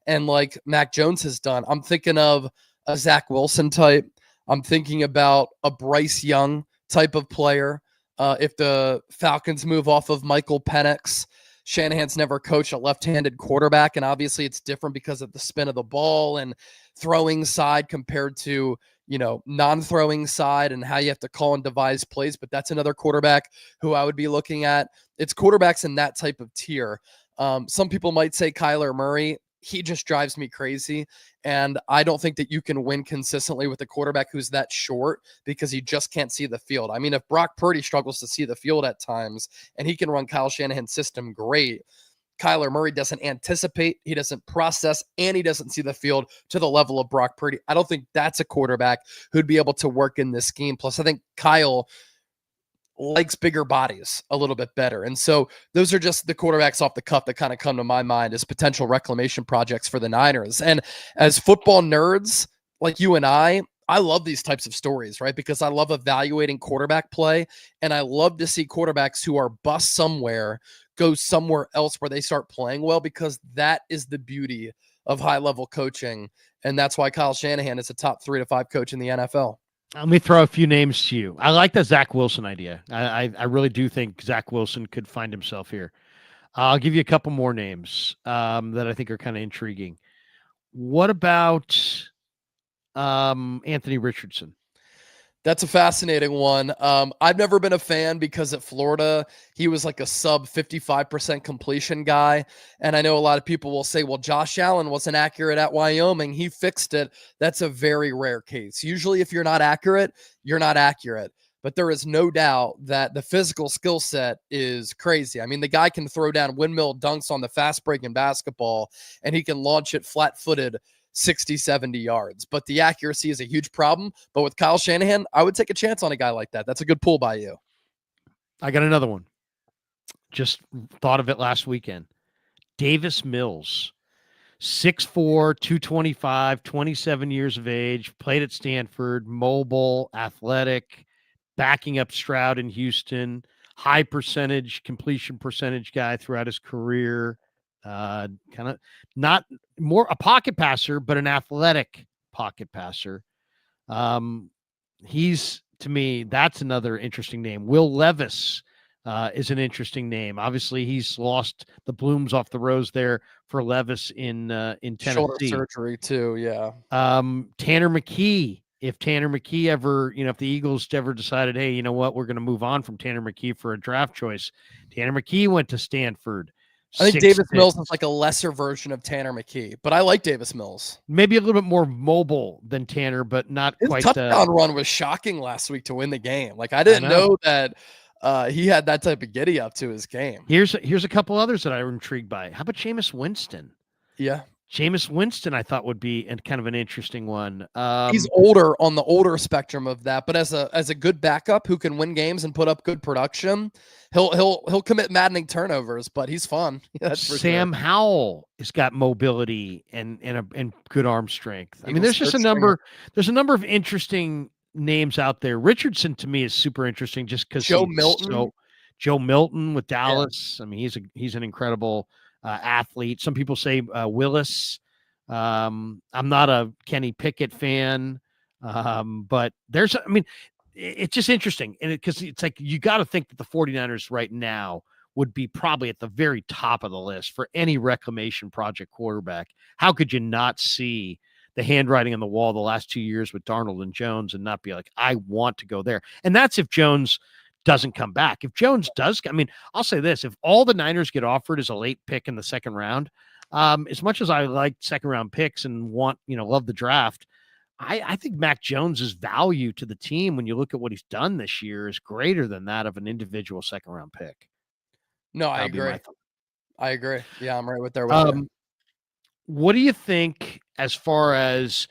and like Mac Jones has done. I'm thinking of a Zach Wilson type. I'm thinking about a Bryce Young type of player. If the Falcons move off of Michael Penix, Shanahan's never coached a left-handed quarterback, and obviously it's different because of the spin of the ball and throwing side compared to, non-throwing side and how you have to call and devise plays, but that's another quarterback who I would be looking at. It's quarterbacks in that type of tier. Some people might say Kyler Murray. He just drives me crazy. And I don't think that you can win consistently with a quarterback who's that short because he just can't see the field. I mean, if Brock Purdy struggles to see the field at times and he can run Kyle Shanahan's system great, Kyler Murray doesn't anticipate, he doesn't process, and he doesn't see the field to the level of Brock Purdy. I don't think that's a quarterback who'd be able to work in this scheme. Plus, I think Kyle likes bigger bodies a little bit better. And so those are just the quarterbacks off the cuff that kind of come to my mind as potential reclamation projects for the Niners. And as football nerds like you and I love these types of stories, right? Because I love evaluating quarterback play, and I love to see quarterbacks who are bust somewhere go somewhere else where they start playing well, because that is the beauty of high-level coaching. And that's why Kyle Shanahan is a top 3 to 5 coach in the NFL. Let me throw a few names to you. I like the Zach Wilson idea. I really do think Zach Wilson could find himself here. I'll give you a couple more names that I think are kind of intriguing. What about Anthony Richardson? That's a fascinating one. I've never been a fan because at Florida, he was like a sub 55% completion guy. And I know a lot of people will say, well, Josh Allen wasn't accurate at Wyoming. He fixed it. That's a very rare case. Usually if you're not accurate, you're not accurate. But there is no doubt that the physical skill set is crazy. I mean, the guy can throw down windmill dunks on the fast break in basketball, and he can launch it flat-footed 60, 70 yards. But the accuracy is a huge problem. But with Kyle Shanahan, I would take a chance on a guy like that. That's a good pull by you. I got another one. Just thought of it last weekend. Davis Mills, 6'4", 225, 27 years of age, played at Stanford, mobile, athletic, backing up Stroud in Houston, high percentage, completion percentage guy throughout his career. Kind of not more a pocket passer, but an athletic pocket passer. He's, to me, that's another interesting name. Will Levis is an interesting name. Obviously, he's lost the blooms off the rose there for Levis in Tennessee. Shoulder surgery too, yeah. Tanner McKee. If Tanner McKee ever, if the Eagles ever decided, hey, you know what, we're going to move on from Tanner McKee for a draft choice. Tanner McKee went to Stanford. I think Davis Mills is like a lesser version of Tanner McKee, but I like Davis Mills. Maybe a little bit more mobile than Tanner, but not His quite. His touchdown run was shocking last week to win the game. Like, I didn't know that he had that type of giddy up to his game. Here's a couple others that I were intrigued by. How about Jameis Winston? Yeah. Jameis Winston, I thought would be kind of an interesting one. He's older on the older spectrum of that, but as a good backup who can win games and put up good production, he'll commit maddening turnovers, but he's fun. That's for Sam sure. Howell has got mobility and good arm strength. I mean, there's just a number. There's a number of interesting names out there. Richardson to me is super interesting just because Joe Milton with Dallas. Yeah. I mean, he's an incredible athlete. Some people say Willis. I'm not a Kenny Pickett fan, but it's just interesting. And because it's like, you got to think that the 49ers right now would be probably at the very top of the list for any reclamation project quarterback. How could you not see the handwriting on the wall the last 2 years with Darnold and Jones and not be like, I want to go there? And that's if Jones doesn't come back. If Jones does, I mean, I'll say this, if all the Niners get offered as a late pick in the second round, as much as I like second round picks and love the draft, I think Mac Jones's value to the team, when you look at what he's done this year, is greater than that of an individual second round pick. No, I agree. I agree. Yeah, I'm right with there. With you. What do you think as far as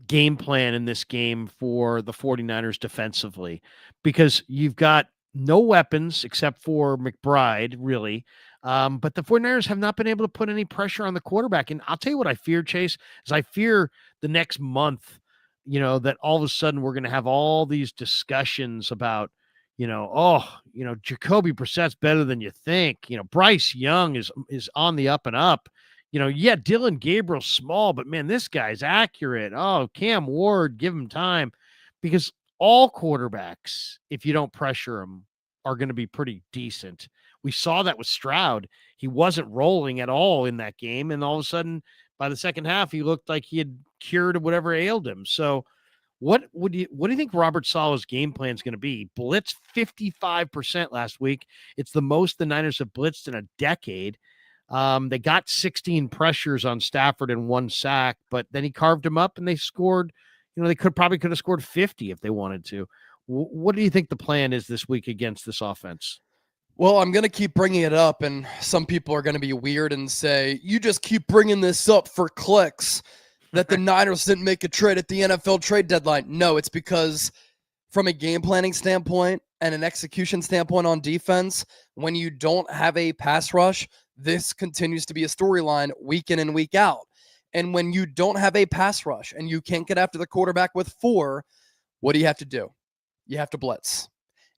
game plan in this game for the 49ers defensively? Because you've got no weapons except for McBride, really. But the 49ers have not been able to put any pressure on the quarterback. And I'll tell you what I fear, Chase, is I fear the next month, that all of a sudden we're going to have all these discussions about, Jacoby Brissett's better than you think. Bryce Young is on the up and up. Dylan Gabriel's small, but man, this guy's accurate. Oh, Cam Ward, give him time. Because all quarterbacks, if you don't pressure them, are going to be pretty decent. We saw that with Stroud. He wasn't rolling at all in that game. And all of a sudden, by the second half, he looked like he had cured whatever ailed him. So what do you think Robert Saleh's game plan is going to be? Blitz 55% last week. It's the most the Niners have blitzed in a decade. They got 16 pressures on Stafford and 1 sack, but then he carved him up and they scored. They could have scored 50 if they wanted to. What do you think the plan is this week against this offense? Well, I'm going to keep bringing it up, and some people are going to be weird and say, you just keep bringing this up for clicks, that the Niners didn't make a trade at the NFL trade deadline. No, it's because from a game planning standpoint and an execution standpoint on defense, when you don't have a pass rush, this continues to be a storyline week in and week out. And when you don't have a pass rush and you can't get after the quarterback with 4, what do you have to do? You have to blitz.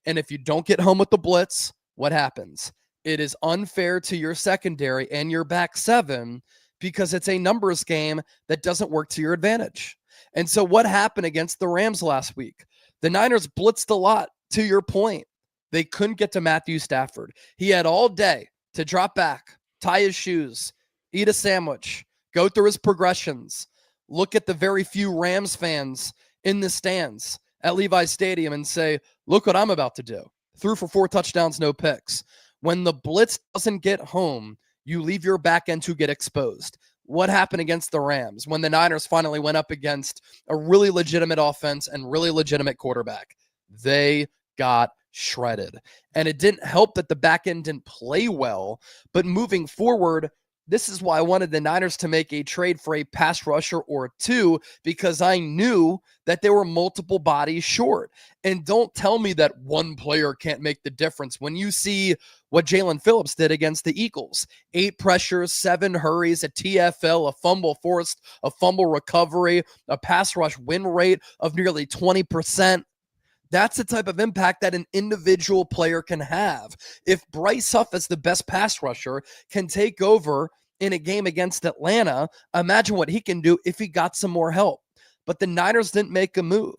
And if you don't get home with the blitz, what happens? It is unfair to your secondary and your back 7 because it's a numbers game that doesn't work to your advantage. And so what happened against the Rams last week? The Niners blitzed a lot, to your point. They couldn't get to Matthew Stafford. He had all day to drop back, tie his shoes, eat a sandwich, go through his progressions, look at the very few Rams fans in the stands at Levi's Stadium and say, look what I'm about to do. Threw for 4 touchdowns, no picks. When the blitz doesn't get home, you leave your back end to get exposed. What happened against the Rams when the Niners finally went up against a really legitimate offense and really legitimate quarterback? They got shredded. And it didn't help that the back end didn't play well, but moving forward, this is why I wanted the Niners to make a trade for a pass rusher or 2, because I knew that there were multiple bodies short. And don't tell me that one player can't make the difference. When you see what Jalen Phillips did against the Eagles, 8 pressures, 7 hurries, a TFL, a fumble forced, a fumble recovery, a pass rush win rate of nearly 20%. That's the type of impact that an individual player can have. If Bryce Huff, as the best pass rusher, can take over in a game against Atlanta, imagine what he can do if he got some more help. But the Niners didn't make a move.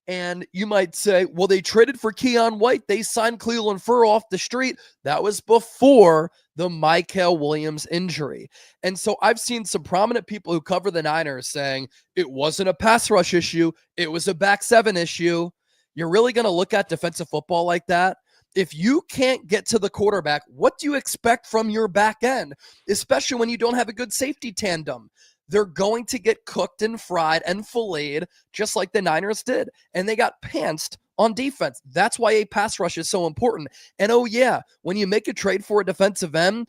And you might say, well, they traded for Keon White. They signed Cleveland Furr off the street. That was before the Michael Williams injury. And so I've seen some prominent people who cover the Niners saying it wasn't a pass rush issue. It was a back 7 issue. You're really going to look at defensive football like that? If you can't get to the quarterback, what do you expect from your back end, especially when you don't have a good safety tandem? They're going to get cooked and fried and filleted just like the Niners did, and they got pantsed on defense. That's why a pass rush is so important. And oh yeah, when you make a trade for a defensive end,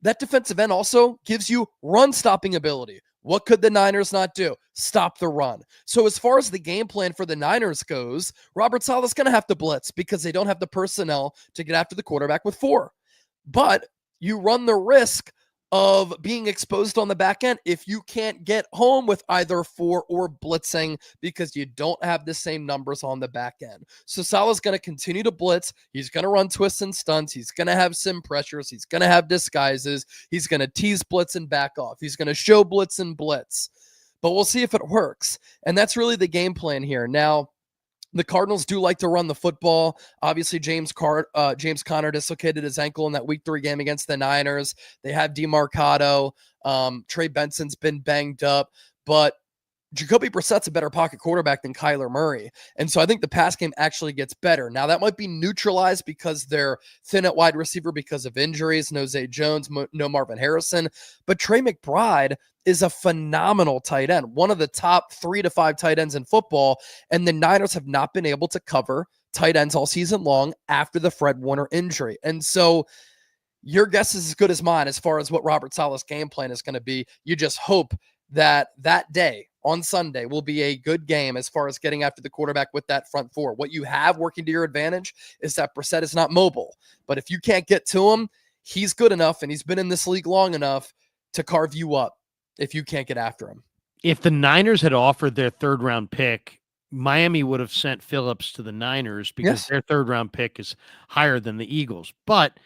that defensive end also gives you run stopping ability. What could the Niners not do? Stop the run. So as far as the game plan for the Niners goes, Robert Saleh's going to have to blitz because they don't have the personnel to get after the quarterback with 4. But you run the risk of being exposed on the back end if you can't get home with either 4 or blitzing because you don't have the same numbers on the back end. So Saleh's going to continue to blitz. He's going to run twists and stunts. He's going to have sim pressures. He's going to have disguises. He's going to tease blitz and back off. He's going to show blitz and blitz. But we'll see if it works. And that's really the game plan here. Now, the Cardinals do like to run the football. Obviously, James Conner dislocated his ankle in that Week 3 game against the Niners. They have DeMarcado. Trey Benson's been banged up. But Jacoby Brissett's a better pocket quarterback than Kyler Murray. And so I think the pass game actually gets better. Now, that might be neutralized because they're thin at wide receiver because of injuries. No Zay Jones, no Marvin Harrison. But Trey McBride is a phenomenal tight end, one of the top 3 to 5 tight ends in football. And the Niners have not been able to cover tight ends all season long after the Fred Warner injury. And so your guess is as good as mine as far as what Robert Saleh's game plan is going to be. You just hope that day on Sunday will be a good game as far as getting after the quarterback with that front 4. What you have working to your advantage is that Brissett is not mobile. But if you can't get to him, he's good enough and he's been in this league long enough to carve you up if you can't get after him. If the Niners had offered their 3rd round pick, Miami would have sent Phillips to the Niners because their 3rd round pick is higher than the Eagles. But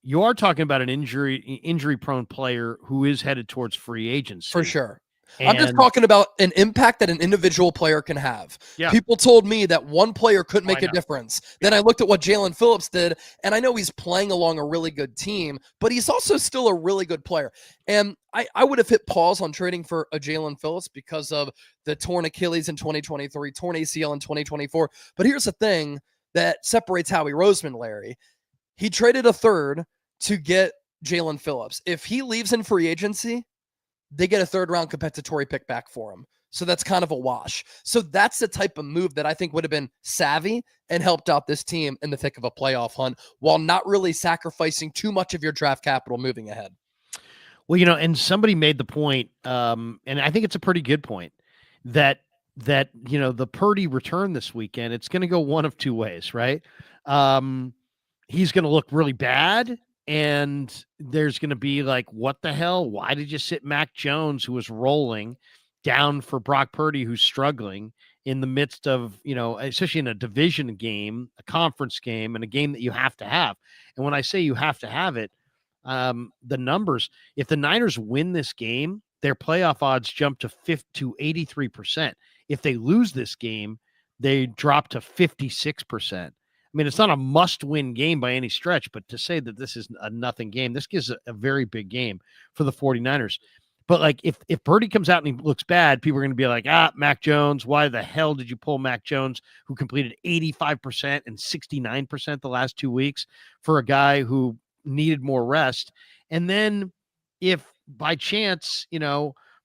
you are talking about an injury prone player who is headed towards free agency. For sure. I'm just talking about an impact that an individual player can have. Yeah. People told me that one player couldn't make a difference. Then I looked at what Jalen Phillips did, and I know he's playing along a really good team, but he's also still a really good player. And I would have hit pause on trading for a Jalen Phillips because of the torn Achilles in 2023, torn ACL in 2024. But here's the thing that separates Howie Roseman, Larry. He traded a 3rd to get Jalen Phillips. If he leaves in free agency, they get a 3rd round compensatory pick back for him. So that's kind of a wash. So that's the type of move that I think would have been savvy and helped out this team in the thick of a playoff hunt while not really sacrificing too much of your draft capital moving ahead. Well, and somebody made the point, and I think it's a pretty good point, that the Purdy return this weekend, it's going to go one of 2 ways, right? He's going to look really bad. And there's going to be like, what the hell? Why did you sit Mac Jones, who was rolling, down for Brock Purdy, who's struggling in the midst of, especially in a division game, a conference game, and a game that you have to have. And when I say you have to have it, the numbers, if the Niners win this game, their playoff odds jump to 83%. If they lose this game, they drop to 56%. I mean, it's not a must-win game by any stretch, but to say that this is a nothing game, this gives a very big game for the 49ers. But, like, if Purdy comes out and he looks bad, people are going to be like, Mac Jones, why the hell did you pull Mac Jones, who completed 85% and 69% the last 2 weeks, for a guy who needed more rest? And then if, by chance,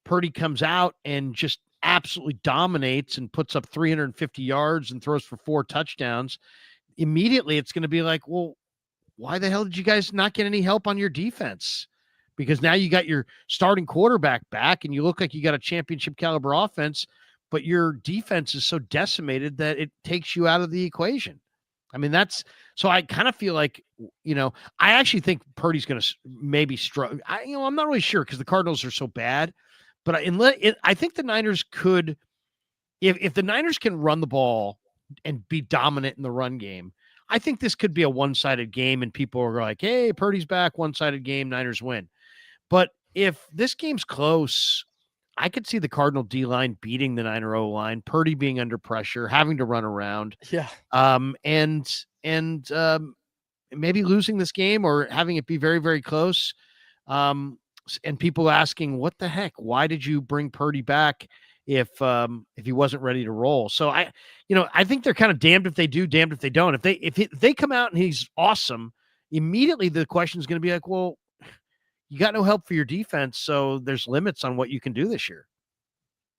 Purdy comes out and just absolutely dominates and puts up 350 yards and throws for 4 touchdowns, immediately it's going to be like, well, why the hell did you guys not get any help on your defense? Because now you got your starting quarterback back and you look like you got a championship caliber offense, but your defense is so decimated that it takes you out of the equation. I mean, so I kind of feel like, I actually think Purdy's going to maybe struggle. I'm not really sure because the Cardinals are so bad, but I think the Niners could, if the Niners can run the ball and be dominant in the run game, I think this could be a one-sided game and people are like, hey, Purdy's back, one-sided game, Niners win. But if this game's close, I could see the Cardinal D-line beating the Niner O-line, Purdy being under pressure, having to run around. Yeah. And maybe losing this game or having it be very, very close. And people asking, what the heck? Why did you bring Purdy back if he wasn't ready to roll? So I think they're kind of damned if they do, damned if they don't. If they come out and he's awesome, immediately the question is going to be like, well, you got no help for your defense, so there's limits on what you can do this year.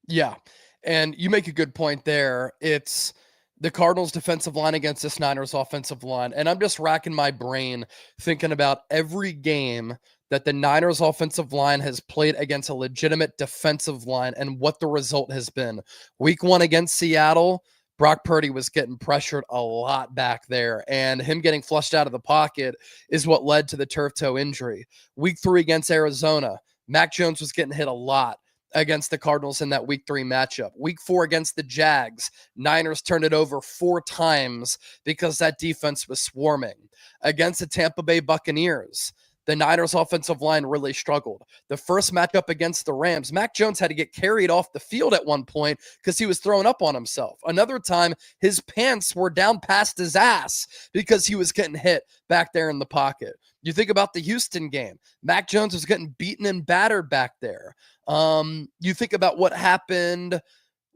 Yeah, and you make a good point there. It's the Cardinals defensive line against this Niners offensive line. And I'm just racking my brain thinking about every game that the Niners offensive line has played against a legitimate defensive line and what the result has been. Week 1 against Seattle, Brock Purdy was getting pressured a lot back there, and him getting flushed out of the pocket is what led to the turf toe injury. Week 3 against Arizona, Mac Jones was getting hit a lot against the Cardinals in that week 3 matchup. Week 4 against the Jags, Niners turned it over 4 times because that defense was swarming. Against the Tampa Bay Buccaneers, the Niners offensive line really struggled. The first matchup against the Rams, Mac Jones had to get carried off the field at one point because he was throwing up on himself. Another time, his pants were down past his ass because he was getting hit back there in the pocket. You think about the Houston game, Mac Jones was getting beaten and battered back there. You think about what happened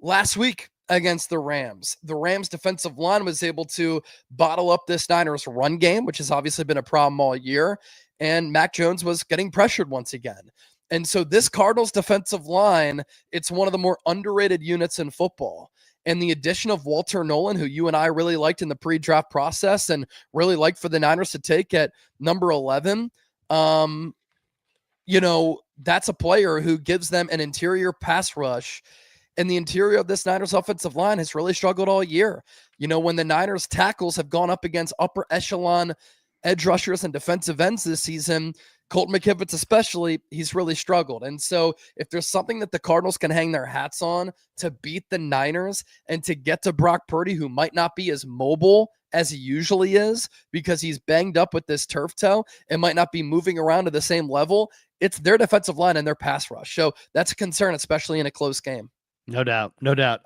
last week against the Rams. The Rams defensive line was able to bottle up this Niners run game, which has obviously been a problem all year. And Mac Jones was getting pressured once again. And so this Cardinals defensive line, it's one of the more underrated units in football. And the addition of Walter Nolan, who you and I really liked in the pre-draft process and really liked for the Niners to take at number 11, that's a player who gives them an interior pass rush. And the interior of this Niners offensive line has really struggled all year. When the Niners tackles have gone up against upper echelon edge rushers and defensive ends this season, Colton McKivitz especially, he's really struggled. And so if there's something that the Cardinals can hang their hats on to beat the Niners and to get to Brock Purdy, who might not be as mobile as he usually is because he's banged up with this turf toe and might not be moving around to the same level, it's their defensive line and their pass rush. So that's a concern, especially in a close game. No doubt. No doubt.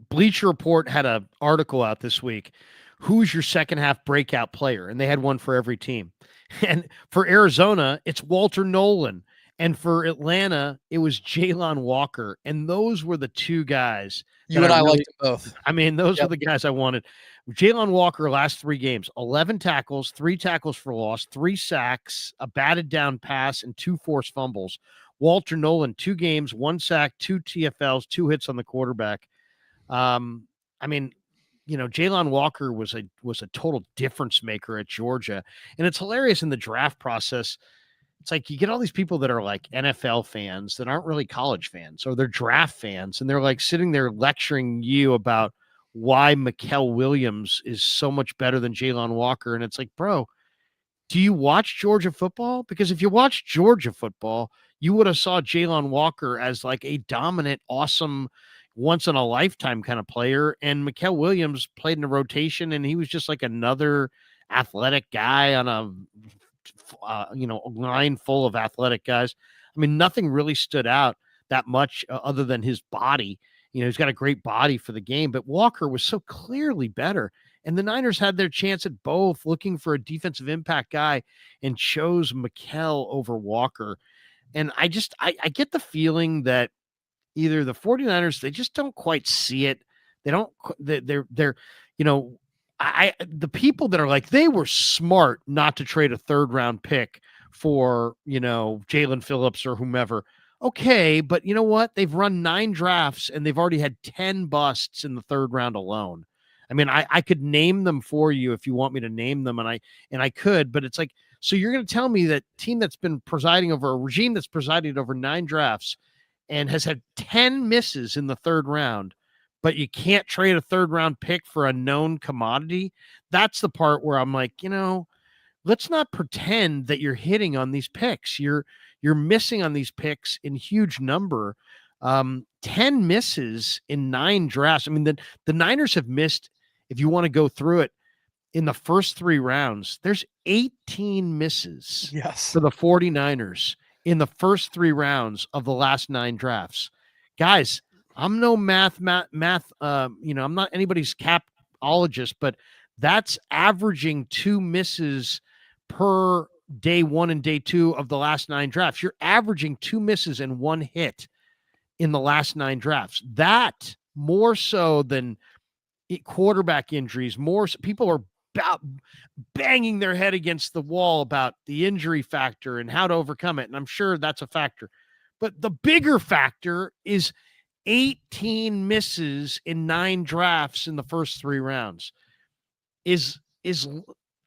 Bleacher Report had an article out this week. Who's your second half breakout player? And they had one for every team. And for Arizona, it's Walter Nolan. And for Atlanta, it was Jalen Walker. And those were the two guys. You and I liked them both. I mean, those are the guys I wanted. Jalen Walker, last 3 games, 11 tackles, 3 tackles for loss, 3 sacks, a batted down pass, and 2 forced fumbles. Walter Nolan, 2 games, 1 sack, 2 TFLs, 2 hits on the quarterback. Jalen Walker was a total difference maker at Georgia. And it's hilarious in the draft process. It's like you get all these people that are like NFL fans that aren't really college fans, or they're draft fans, and they're like sitting there lecturing you about why Mikael Williams is so much better than Jalen Walker. And it's like, bro, do you watch Georgia football? Because if you watch Georgia football, you would have saw Jalen Walker as like a dominant, awesome, once in a lifetime kind of player. And Mikael Williams played in a rotation, and he was just like another athletic guy on a line full of athletic guys. I mean, nothing really stood out that much other than his body. He's got a great body for the game, but Walker was so clearly better. And the Niners had their chance at both, looking for a defensive impact guy, and chose Mikael over Walker. And I get the feeling that either the 49ers, they just don't quite see it. The people that are like, they were smart not to trade a 3rd round pick for, Jalen Phillips or whomever. Okay. But you know what? They've run 9 drafts and they've already had 10 busts in the 3rd round alone. I mean, I could name them for you if you want me to name them. And I could, but it's like, so you're going to tell me that team that's been presiding over a regime that's presided over 9 drafts and has had 10 misses in the 3rd round, but you can't trade a 3rd round pick for a known commodity? That's the part where I'm like, let's not pretend that you're hitting on these picks. You're missing on these picks in huge number. 10 misses in 9 drafts. I mean, the Niners have missed, if you want to go through it, in the first 3 rounds, there's 18 misses for the 49ers in the first 3 rounds of the last 9 drafts. Guys, I'm no math, I'm not anybody's capologist, but that's averaging 2 misses per day 1 and day 2 of the last 9 drafts. You're averaging 2 misses and 1 hit in the last 9 drafts. That more so than quarterback injuries, more so, people are banging their head against the wall about the injury factor and how to overcome it. And I'm sure that's a factor. But the bigger factor is 18 misses in 9 drafts in the first 3 rounds is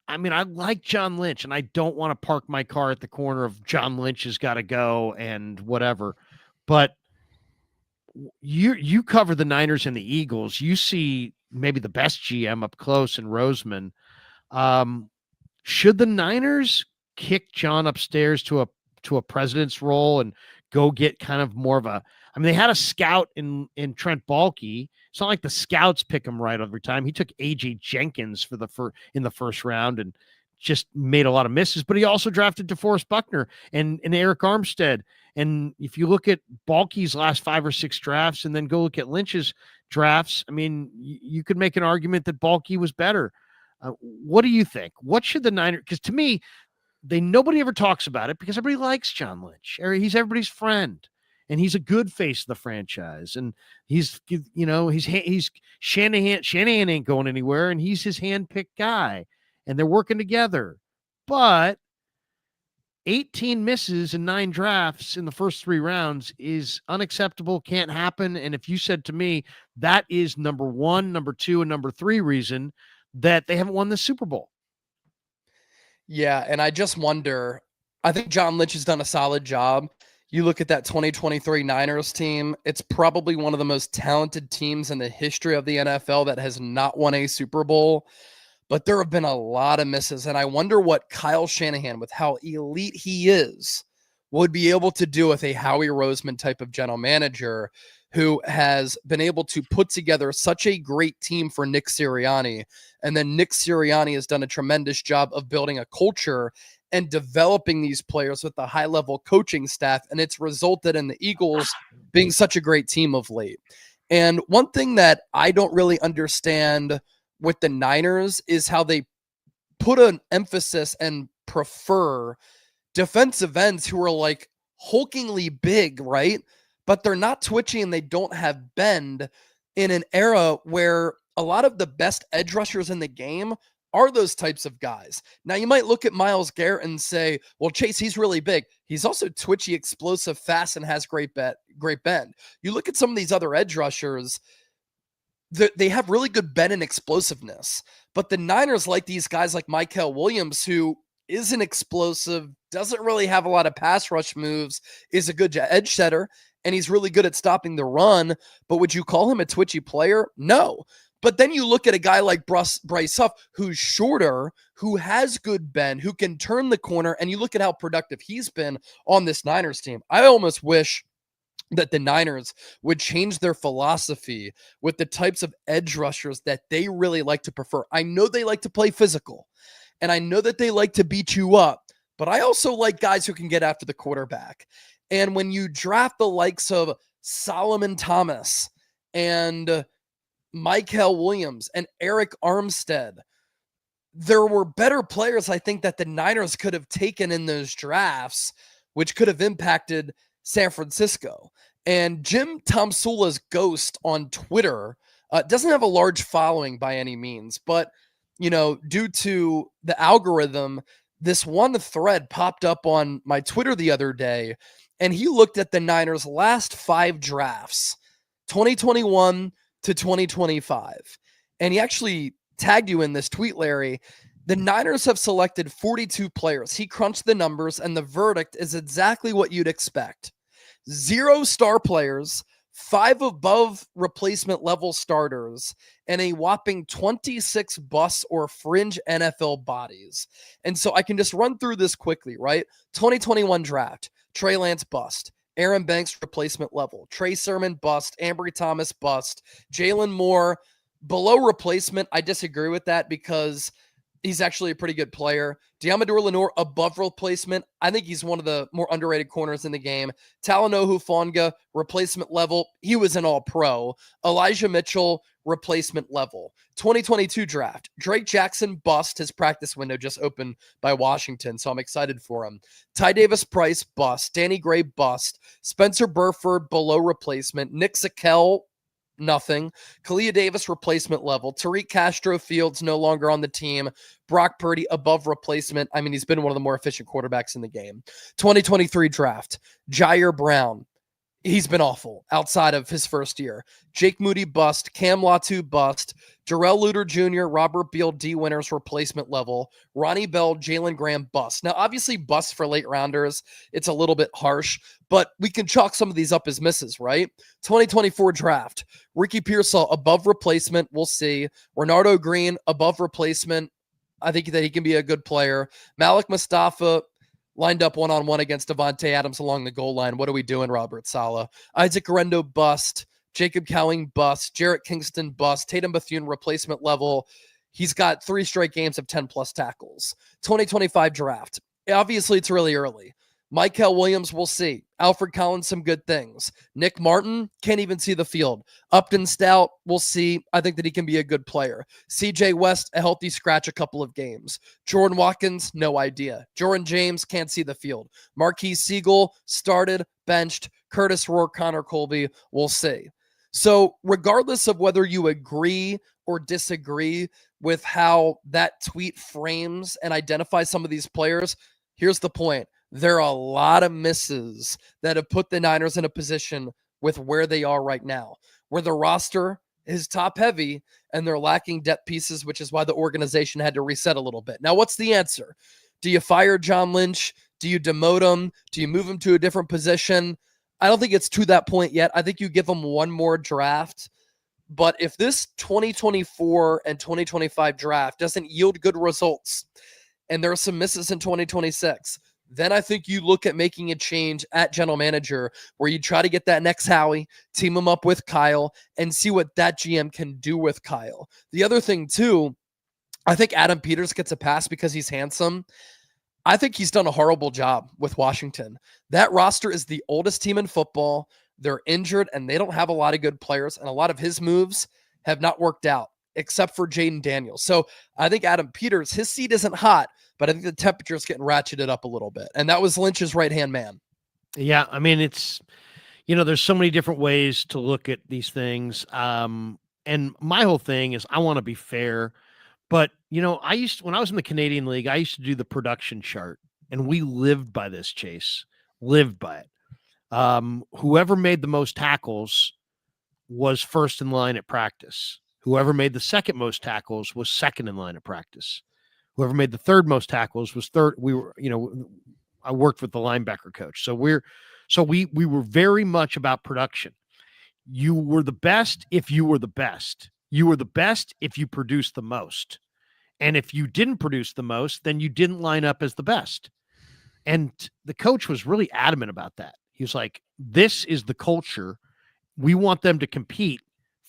I mean, I like John Lynch, and I don't want to park my car at the corner of John Lynch has got to go and whatever. But you cover the Niners and the Eagles. You see maybe the best GM up close in Roseman. Should the Niners kick John upstairs to a president's role and go get kind of more of a, I mean, they had a scout in Trent Baalke. It's not like the scouts pick him right every time. He took AJ Jenkins in the first round and just made a lot of misses, but he also drafted DeForest Buckner and Eric Armstead. And if you look at Baalke's last 5 or 6 drafts and then go look at Lynch's drafts, I mean, you could make an argument that Baalke was better. What do you think? What should the Niners, because to me, nobody ever talks about it because everybody likes John Lynch. He's everybody's friend. And he's a good face of the franchise. And he's Shanahan. Shanahan ain't going anywhere, and he's his handpicked guy. And they're working together. But 18 misses in 9 drafts in the first 3 rounds is unacceptable, can't happen. And if you said to me, that is number 1, number 2, and number 3 reason that they haven't won the Super Bowl. Yeah, and I just wonder, I think John Lynch has done a solid job. You look at that 2023 Niners team, it's probably one of the most talented teams in the history of the NFL that has not won a Super Bowl. But there have been a lot of misses, and I wonder what Kyle Shanahan, with how elite he is, would be able to do with a Howie Roseman type of general manager who has been able to put together such a great team for Nick Sirianni. And then Nick Sirianni has done a tremendous job of building a culture and developing these players with a high-level coaching staff, and it's resulted in the Eagles being such a great team of late. And one thing that I don't really understand with the Niners is how they put an emphasis and prefer defensive ends who are like hulkingly big, right? But they're not twitchy and they don't have bend in an era where a lot of the best edge rushers in the game are those types of guys. Now, you might look at Myles Garrett and say, well, Chase, he's really big. He's also twitchy, explosive, fast, and has great bend. You look at some of these other edge rushers, they have really good bend and explosiveness. But the Niners like these guys like Mykel Williams, who isn't explosive, doesn't really have a lot of pass rush moves, is a good edge setter, and he's really good at stopping the run. But would you call him a twitchy player? No. But then you look at a guy like Bryce Huff, who's shorter, who has good bend, who can turn the corner, and you look at how productive he's been on this Niners team. I almost wish that the Niners would change their philosophy with the types of edge rushers that they really like to prefer. I know they like to play physical, and I know that they like to beat you up, but I also like guys who can get after the quarterback. And when you draft the likes of Solomon Thomas and Mykel Williams and Eric Armstead, there were better players, I think, that the Niners could have taken in those drafts, which could have impacted San Francisco. And Jim Tomsula's ghost on Twitter doesn't have a large following by any means, but due to the algorithm, this one thread popped up on my Twitter the other day, and he looked at the Niners' last 5 drafts, 2021 to 2025. And he actually tagged you in this tweet, Larry. The Niners have selected 42 players. He crunched the numbers, and the verdict is exactly what you'd expect. 0 star players, 5 above replacement level starters, and a whopping 26 busts or fringe NFL bodies. And so I can just run through this quickly, right? 2021 draft, Trey Lance bust. Aaron Banks replacement level. Trey Sermon bust. Ambry Thomas bust. Jalen Moore below replacement. I disagree with that because he's actually a pretty good player. Deommodore Lenoir above replacement. I think he's one of the more underrated corners in the game. Talanoa Hufanga replacement level. He was an all-pro. Elijah Mitchell replacement level. 2022 draft. Drake Jackson bust. His practice window just opened by Washington, so I'm excited for him. Ty Davis Price bust. Danny Gray bust. Spencer Burford below replacement. Nick Zakelj nothing. Kalia Davis replacement level. Tariq Castro Fields no longer on the team. Brock Purdy above replacement. I mean, he's been one of the more efficient quarterbacks in the game. 2023 draft. Jair Brown. he's been awful outside of his first year. Jake Moody bust, Cam Latu bust, Jarrell Luter Jr., Robert Beal, D. Winters replacement level, Ronnie Bell, Jalen Graham bust. Now, obviously, bust for late rounders, it's a little bit harsh, but we can chalk some of these up as misses, right? 2024 draft, Ricky Pearsall above replacement, we'll see. Renardo Green above replacement. I think that he can be a good player. Malik Mustafa lined up one-on-one against Devontae Adams along the goal line. What are we doing, Robert Saleh? Isaac Garendo bust. Jacob Cowing bust. Jarrett Kingston bust. Tatum Bethune replacement level. He's got 3 straight games of 10-plus tackles. 2025 draft. Obviously, it's really early. Michael Williams, we'll see. Alfred Collins, some good things. Nick Martin, can't even see the field. Upton Stout, we'll see. I think that he can be a good player. CJ West, a healthy scratch a couple of games. Jordan Watkins, no idea. Jordan James, can't see the field. Marquise Siegel, started, benched. Curtis Rourke, Connor Colby, we'll see. So regardless of whether you agree or disagree with how that tweet frames and identifies some of these players, here's the point. There are a lot of misses that have put the Niners in a position with where they are right now, where the roster is top heavy and they're lacking depth pieces, which is why the organization had to reset a little bit. Now, what's the answer? Do you fire John Lynch? Do you demote him? Do you move him to a different position? I don't think it's to that point yet. I think you give him one more draft. But if this 2024 and 2025 draft doesn't yield good results, and there are some misses in 2026, then I think you look at making a change at general manager where you try to get that next Howie, team him up with Kyle, and see what that GM can do with Kyle. The other thing, too, I think Adam Peters gets a pass because he's handsome. I think he's done a horrible job with Washington. That roster is the oldest team in football. They're injured, and they don't have a lot of good players, and a lot of his moves have not worked out, except for Jaden Daniels. So I think Adam Peters, his seat isn't hot, but I think the temperature is getting ratcheted up a little bit. And that was Lynch's right-hand man. Yeah, I mean, it's, there's so many different ways to look at these things. And my whole thing is I want to be fair. But, when I was in the Canadian League, I used to do the production chart. And we lived by this, Chase. Lived by it. Whoever made the most tackles was first in line at practice. Whoever made the second most tackles was second in line at practice. Whoever made the third most tackles was third. I worked with the linebacker coach. So we were very much about production. You were the best if you were the best. You were the best if you produced the most. And if you didn't produce the most, then you didn't line up as the best. And the coach was really adamant about that. He was like, this is the culture. We want them to compete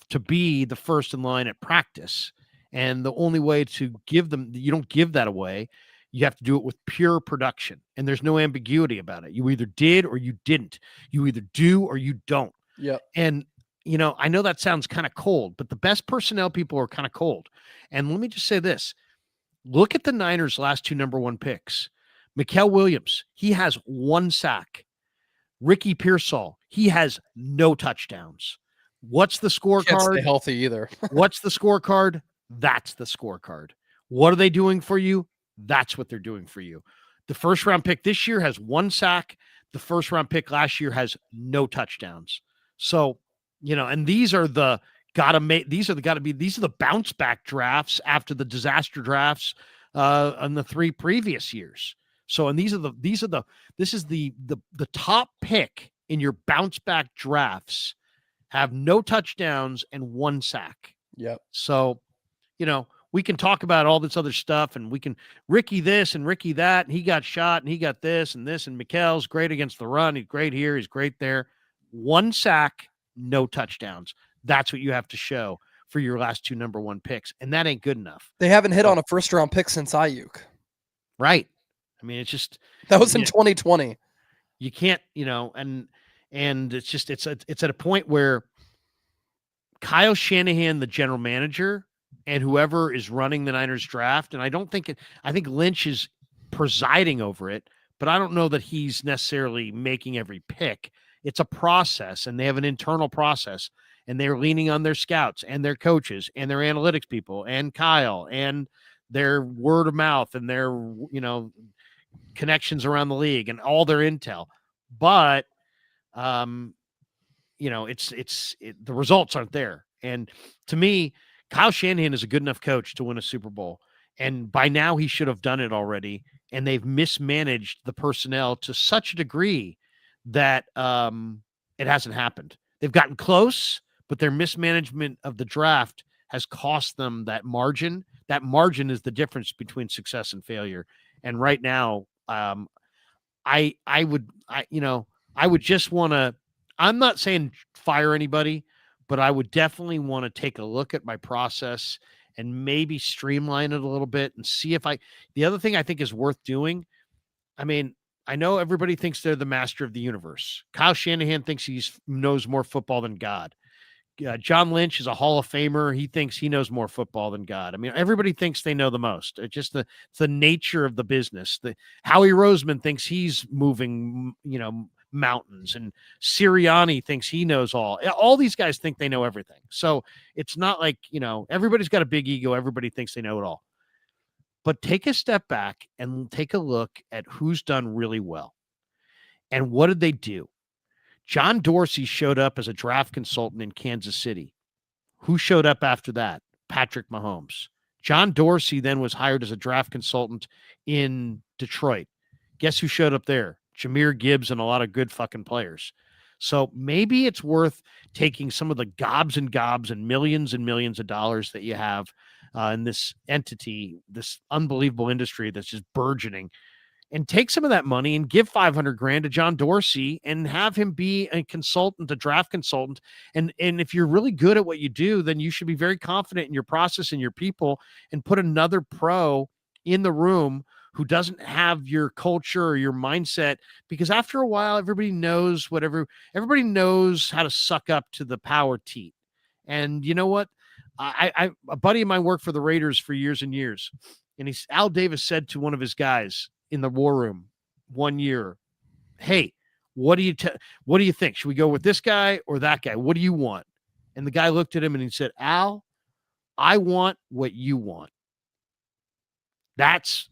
to be the first in line at practice. And the only way to give them, you don't give that away. You have to do it with pure production. And there's no ambiguity about it. You either did or you didn't. You either do or you don't. Yep. And, I know that sounds kind of cold, but the best personnel people are kind of cold. And let me just say this. Look at the Niners' last 2 number 1 picks. Mikel Williams, he has 1 sack. Ricky Pearsall, he has no touchdowns. What's the scorecard? Can't stay healthy either. What's the scorecard? That's the scorecard. What are they doing for you? That's what they're doing for you. The first round pick this year has 1 sack. The first round pick last year has no touchdowns. So, and these are the bounce back drafts after the disaster drafts on the 3 previous years. So, and this is the top pick in your bounce back drafts have no touchdowns and 1 sack. Yep. So, we can talk about all this other stuff and we can Ricky this and Ricky that, and he got shot and he got this, and Mikel's great against the run. He's great here. He's great there. 1 sack, no touchdowns. That's what you have to show for your last 2 number 1 picks. And that ain't good enough. They haven't hit on a first round pick since Ayuk. Right. I mean, it's just, that was in 2020. You can't, and it's just, it's at a point where Kyle Shanahan, the general manager, and whoever is running the Niners draft, and I think Lynch is presiding over it, but I don't know that he's necessarily making every pick. It's a process, and they have an internal process, and they're leaning on their scouts and their coaches and their analytics people and Kyle and their word of mouth and their, connections around the league and all their intel. But the results aren't there. And to me, Kyle Shanahan is a good enough coach to win a Super Bowl. And by now he should have done it already. And they've mismanaged the personnel to such a degree that it hasn't happened. They've gotten close, but their mismanagement of the draft has cost them that margin. That margin is the difference between success and failure. And right now, I would just want to, I'm not saying fire anybody, but I would definitely want to take a look at my process and maybe streamline it a little bit and see if the other thing I think is worth doing. I mean, I know everybody thinks they're the master of the universe. Kyle Shanahan thinks he knows more football than God. John Lynch is a Hall of Famer. He thinks he knows more football than God. I mean, everybody thinks they know the most. It's just it's the nature of the business. Howie Roseman thinks he's moving, mountains, and Sirianni thinks he knows all. All these guys think they know everything. So it's not like, everybody's got a big ego. Everybody thinks they know it all. But take a step back and take a look at who's done really well. And what did they do? John Dorsey showed up as a draft consultant in Kansas City. Who showed up after that? Patrick Mahomes. John Dorsey then was hired as a draft consultant in Detroit. Guess who showed up there? Jahmyr Gibbs and a lot of good fucking players. So maybe it's worth taking some of the gobs and millions of dollars that you have in this entity, this unbelievable industry that's just burgeoning, and take some of that money and give $500,000 to John Dorsey and have him be a consultant, a draft consultant. And if you're really good at what you do, then you should be very confident in your process and your people, and put another pro in the room who doesn't have your culture or your mindset, because after a while, everybody knows everybody knows how to suck up to the power teat. And you know what? A buddy of mine worked for the Raiders for years and years. And Al Davis said to one of his guys in the war room one year, "Hey, what do you think? Should we go with this guy or that guy? What do you want?" And the guy looked at him and he said, "Al, I want what you want." That's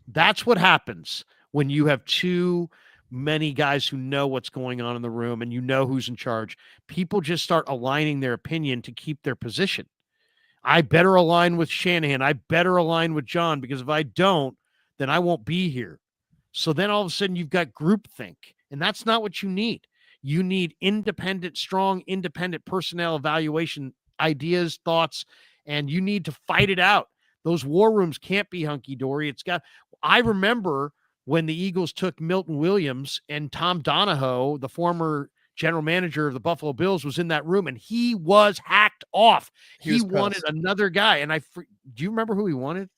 what happens when you have too many guys who know what's going on in the room and who's in charge. People just start aligning their opinion to keep their position. I better align with Shanahan. I better align with John, because if I don't, then I won't be here. So then all of a sudden you've got groupthink, and that's not what you need. You need strong, independent personnel evaluation, ideas, thoughts, and you need to fight it out. Those war rooms can't be hunky-dory. I remember when the Eagles took Milton Williams, and Tom Donahoe, the former general manager of the Buffalo Bills, was in that room, and he was hacked off. He wanted another guy. And do you remember who he wanted?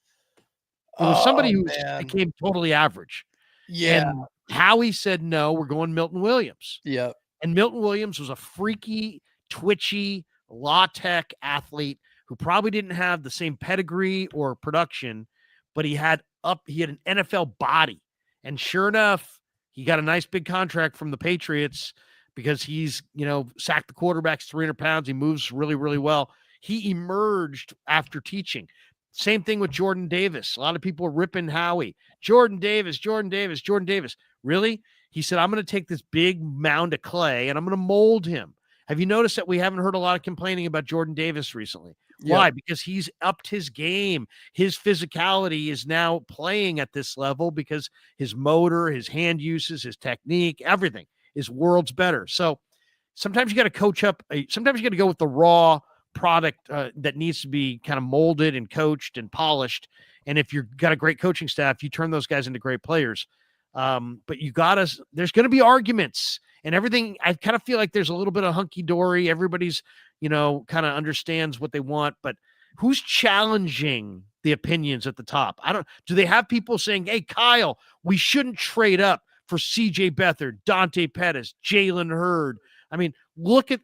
It was somebody who became totally average. Yeah. And Howie said, "No, we're going Milton Williams." Yep. And Milton Williams was a freaky, twitchy, law tech athlete who probably didn't have the same pedigree or production, but he had an NFL body. And sure enough, he got a nice big contract from the Patriots because he's, sacked the quarterbacks 300 pounds. He moves really, really well. He emerged after teaching. Same thing with Jordan Davis. A lot of people are ripping Howie. Jordan Davis. Really? He said, "I'm going to take this big mound of clay and I'm going to mold him." Have you noticed that we haven't heard a lot of complaining about Jordan Davis recently? Yep. Why? Because he's upped his game. His physicality is now playing at this level because his motor, his hand uses, his technique, everything is worlds better. So sometimes you got to coach up. Sometimes you got to go with the raw product that needs to be kind of molded and coached and polished. And if you've got a great coaching staff, you turn those guys into great players. But there's going to be arguments and everything. I kind of feel like there's a little bit of hunky-dory. Everybody's, kind of understands what they want, but who's challenging the opinions at the top? Do they have people saying, "Hey, Kyle, we shouldn't trade up for CJ Beathard, Dante Pettis, Jalen Hurd"? I mean, look at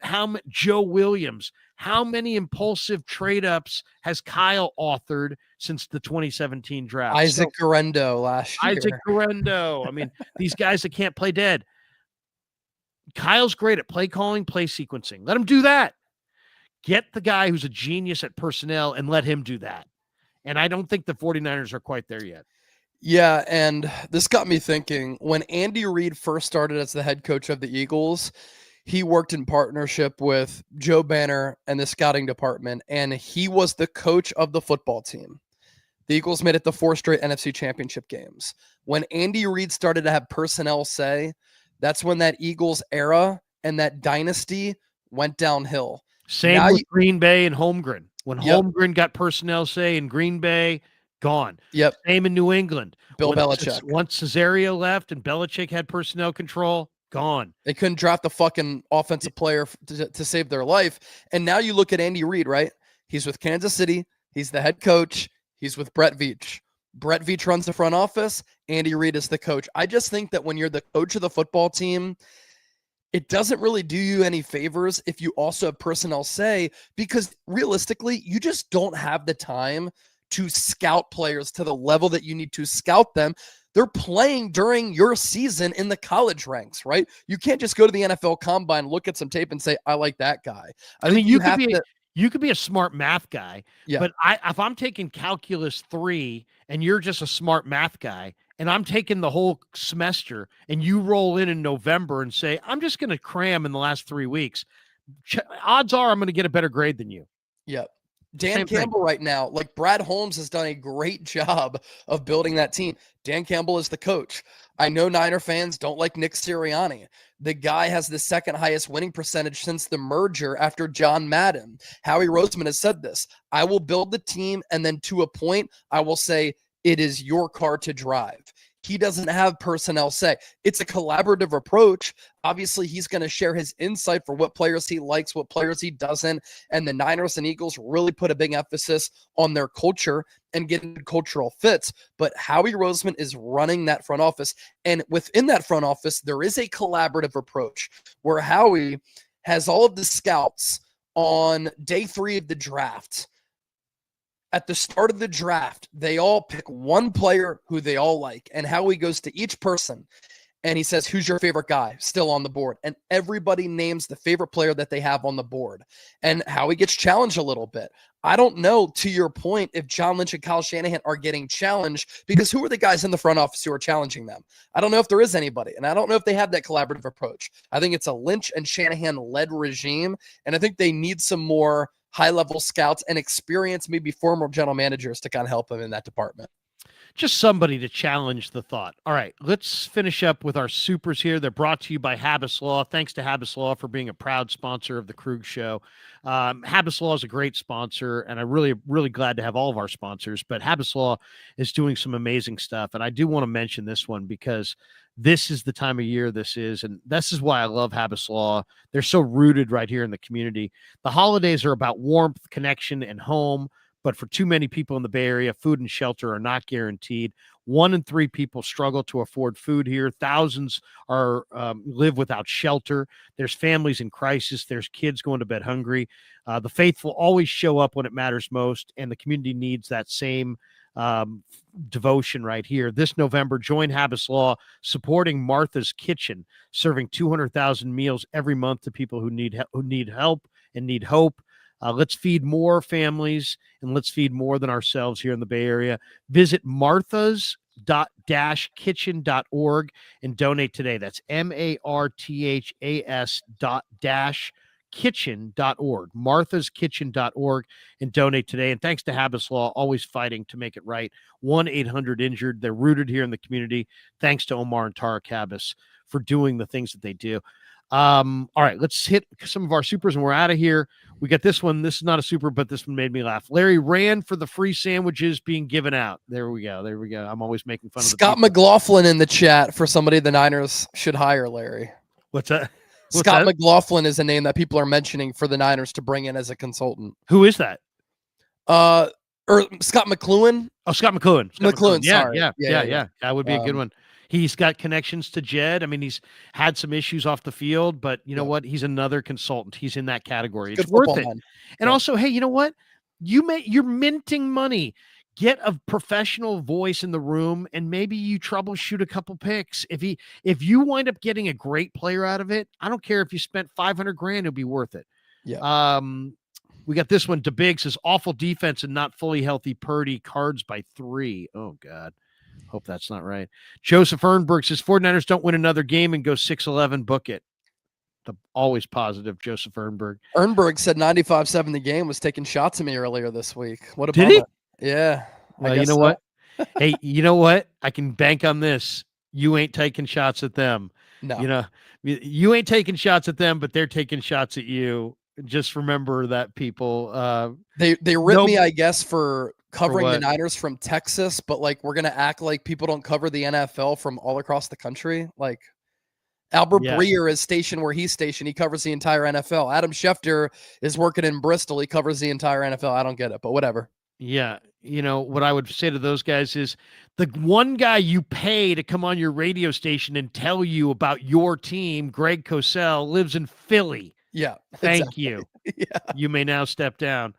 Joe Williams. How many impulsive trade ups has Kyle authored since the 2017 draft? Isaac Guerendo last year. Isaac Guerendo. I mean, these guys that can't play dead. Kyle's great at play calling, play sequencing. Let him do that. Get the guy who's a genius at personnel and let him do that. And I don't think the 49ers are quite there yet. Yeah, and this got me thinking. When Andy Reid first started as the head coach of the Eagles, he worked in partnership with Joe Banner and the scouting department, and he was the coach of the football team. The Eagles made it the 4 straight NFC championship games. When Andy Reid started to have personnel say, that's when that Eagles era and that dynasty went downhill. Same with Green Bay and Holmgren. When Holmgren got personnel say in Green Bay, gone. Yep. Same in New England. Belichick. Once Cesario left and Belichick had personnel control, gone. They couldn't draft the fucking offensive player to save their life. And now you look at Andy Reid, right? He's with Kansas City. He's the head coach. He's with Brett Veach. Brett Veach runs the front office. Andy Reid is the coach. I just think that when you're the coach of the football team, it doesn't really do you any favors if you also have personnel say, because realistically, you just don't have the time to scout players to the level that you need to scout them. They're playing during your season in the college ranks, right? You can't just go to the NFL Combine, look at some tape and say, I like that guy. I mean, you could be a smart math guy, but if I'm taking calculus 3 and you're just a smart math guy and I'm taking the whole semester and you roll in November and say, I'm just going to cram in the last 3 weeks, odds are I'm going to get a better grade than you. Yep. Dan Campbell right now, like Brad Holmes has done a great job of building that team. Dan Campbell is the coach. I know Niner fans don't like Nick Sirianni. The guy has the second highest winning percentage since the merger after John Madden. Howie Roseman has said this. I will build the team, and then to a point, I will say, it is your car to drive. He doesn't have personnel say. It's a collaborative approach. Obviously, he's going to share his insight for what players he likes, what players he doesn't. And the Niners and Eagles really put a big emphasis on their culture and getting cultural fits. But Howie Roseman is running that front office. And within that front office, there is a collaborative approach where Howie has all of the scouts on day 3 of the draft. At the start of the draft, they all pick one player who they all like, and Howie goes to each person and he says, who's your favorite guy still on the board? And everybody names the favorite player that they have on the board. And Howie gets challenged a little bit. I don't know, to your point, if John Lynch and Kyle Shanahan are getting challenged, because who are the guys in the front office who are challenging them? I don't know if there is anybody, and I don't know if they have that collaborative approach. I think it's a Lynch and Shanahan-led regime, and I think they need some more high-level scouts and experience, maybe former general managers to kind of help them in that department. Just somebody to challenge the thought. All right, let's finish up with our supers here. They're brought to you by Habbas Law. Thanks to Habbas Law for being a proud sponsor of the Krueger Show. Habbas Law is a great sponsor, and I'm really, really glad to have all of our sponsors. But Habbas Law is doing some amazing stuff, and I do want to mention this one because this is the time of year this is, and this is why I love Habbas Law. They're so rooted right here in the community. The holidays are about warmth, connection, and home. But for too many people in the Bay Area, food and shelter are not guaranteed. 1 in 3 people struggle to afford food here. Thousands are live without shelter. There's families in crisis. There's kids going to bed hungry. The faithful always show up when it matters most, and the community needs that same devotion right here. This November, join Habbas Law, supporting Martha's Kitchen, serving 200,000 meals every month to people who need help and need hope. Let's feed more families, and let's feed more than ourselves here in the Bay Area. Visit marthas-kitchen.org and donate today. That's marthas-kitchen.org, marthas-kitchen.org, and donate today. And thanks to Habbas Law, always fighting to make it right. 1-800-INJURED. They're rooted here in the community. Thanks to Omar and Tarek Habbas for doing the things that they do. All right, let's hit some of our supers and we're out of here. We got this one. This is not a super, but this one made me laugh. Larry ran for the free sandwiches being given out. There we go. There we go. I'm always making fun of Scott McLaughlin in the chat for somebody the Niners should hire, Larry. What's that? Scott McLaughlin is a name that people are mentioning for the Niners to bring in as a consultant. Who is that? Or Scott McLuhan. Oh, Scott McLuhan. Sorry. Yeah. That would be a good one. He's got connections to Jed. I mean, he's had some issues off the field, but you know what? He's another consultant. He's in that category. It's worth it. And also, hey, you know what? You're minting money. Get a professional voice in the room, and maybe you troubleshoot a couple picks. If you wind up getting a great player out of it, I don't care if you spent $500,000, it'll be worth it. Yeah. We got this one. DeBig says awful defense and not fully healthy Purdy, Cards by 3. Oh God. Hope that's not right. Joseph Ernberg says 49ers don't win another game and go 6-11. Book it. the always positive Joseph Ernberg. Ernberg said 95-7 the game, was taking shots at me earlier this week. What about Did he? Yeah. Well, you know what? Hey, you know what? I can bank on this. You ain't taking shots at them. No. You know, you ain't taking shots at them, but they're taking shots at you. Just remember that, people. They ripped me, I guess, for covering the Niners from Texas, but like we're gonna act like people don't cover the NFL from all across the country. Like Albert Breer is stationed where he's stationed. He covers the entire NFL. Adam Schefter is working in Bristol. He covers the entire NFL. I don't get it, but whatever. Yeah. You know, what I would say to those guys is the one guy you pay to come on your radio station and tell you about your team, Greg Cosell, lives in Philly. Yeah. Thank you. Yeah. You may now step down.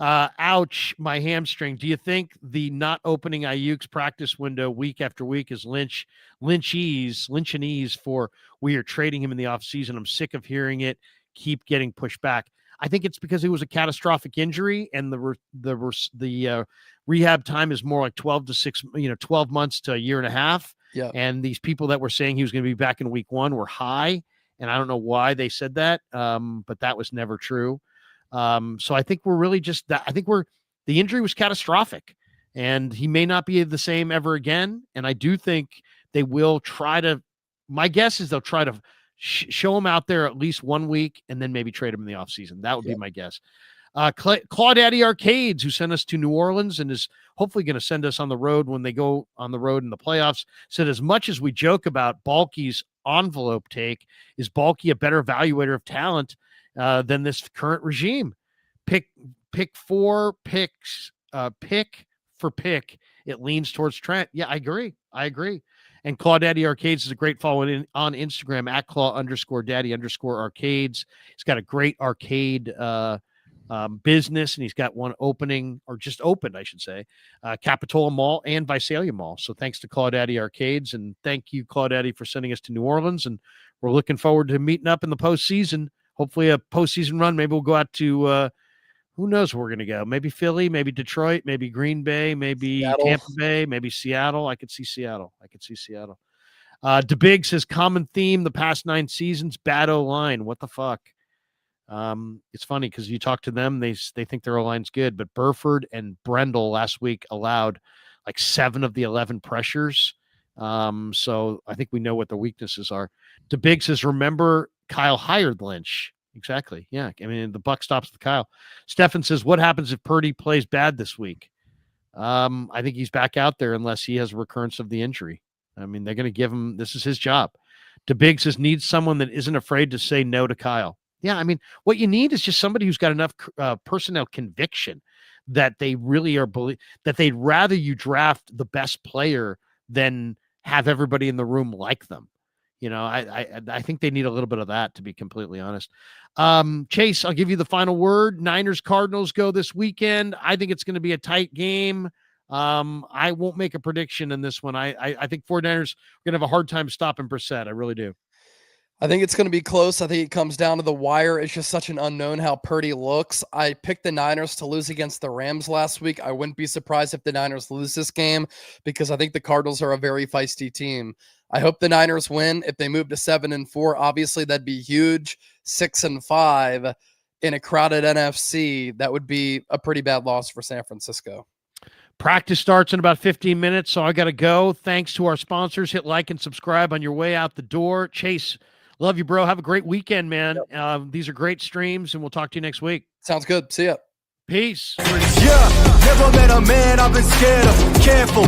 Ouch, my hamstring. Do you think the not opening Ayuk's practice window week after week is Lynchonese for we are trading him in the offseason? I'm sick of hearing it. Keep getting pushed back. I think it's because it was a catastrophic injury, and the rehab time is more like 12 months to a year and a half. Yeah. And these people that were saying he was going to be back in week 1 were high, and I don't know why they said that, but that was never true. So I think we're really just that. I think the injury was catastrophic, and he may not be the same ever again. And I do think they will try to. My guess is they'll try to show him out there at least 1 week and then maybe trade him in the offseason. That would be my guess. Claudaddy Arcades, who sent us to New Orleans and is hopefully going to send us on the road when they go on the road in the playoffs, said, as much as we joke about Balky's envelope take, is Balky a better evaluator of talent than this current regime? Pick for pick, it leans towards Trent. Yeah, I agree. And Claudaddy Arcades is a great follow on Instagram at Claw_Daddy_Arcades. He's got a great arcade business, and he's got one opening, or just opened, I should say, Capitola Mall and Visalia Mall. So thanks to Claudaddy Arcades, and thank you, Claudaddy, for sending us to New Orleans. And we're looking forward to meeting up in the postseason. Hopefully a postseason run. Maybe we'll go out to who knows where we're going to go. Maybe Philly, maybe Detroit, maybe Green Bay, maybe Seattle. Tampa Bay, maybe Seattle. I could see Seattle. DeBig says, common theme the past 9 seasons, bad O-line. What the fuck? It's funny because you talk to them, they think their O-line's good, but Burford and Brendel last week allowed like 7 of the 11 pressures. So I think we know what the weaknesses are. DeBig says, remember Kyle hired Lynch. Exactly. Yeah. I mean, the buck stops with Kyle. Stefan says, what happens if Purdy plays bad this week? I think he's back out there unless he has a recurrence of the injury. I mean, they're going to give him, this is his job. DeBig says, needs someone that isn't afraid to say no to Kyle. Yeah. I mean, what you need is just somebody who's got enough personnel conviction that they really are that they'd rather you draft the best player than have everybody in the room like them. You know, I think they need a little bit of that, to be completely honest. Chase, I'll give you the final word. Niners Cardinals go this weekend. I think it's going to be a tight game. I won't make a prediction in this one. I think 49ers are going to have a hard time stopping Brissett. I really do. I think it's going to be close. I think it comes down to the wire. It's just such an unknown how Purdy looks. I picked the Niners to lose against the Rams last week. I wouldn't be surprised if the Niners lose this game because I think the Cardinals are a very feisty team. I hope the Niners win. If they move to 7-4, obviously that'd be huge. 6-5 in a crowded NFC, that would be a pretty bad loss for San Francisco. Practice starts in about 15 minutes, so I got to go. Thanks to our sponsors. Hit like and subscribe on your way out the door. Chase, love you, bro. Have a great weekend, man. Yep. These are great streams, and we'll talk to you next week. Sounds good. See ya. Peace. Yeah, never met a man I've been scared of. Careful.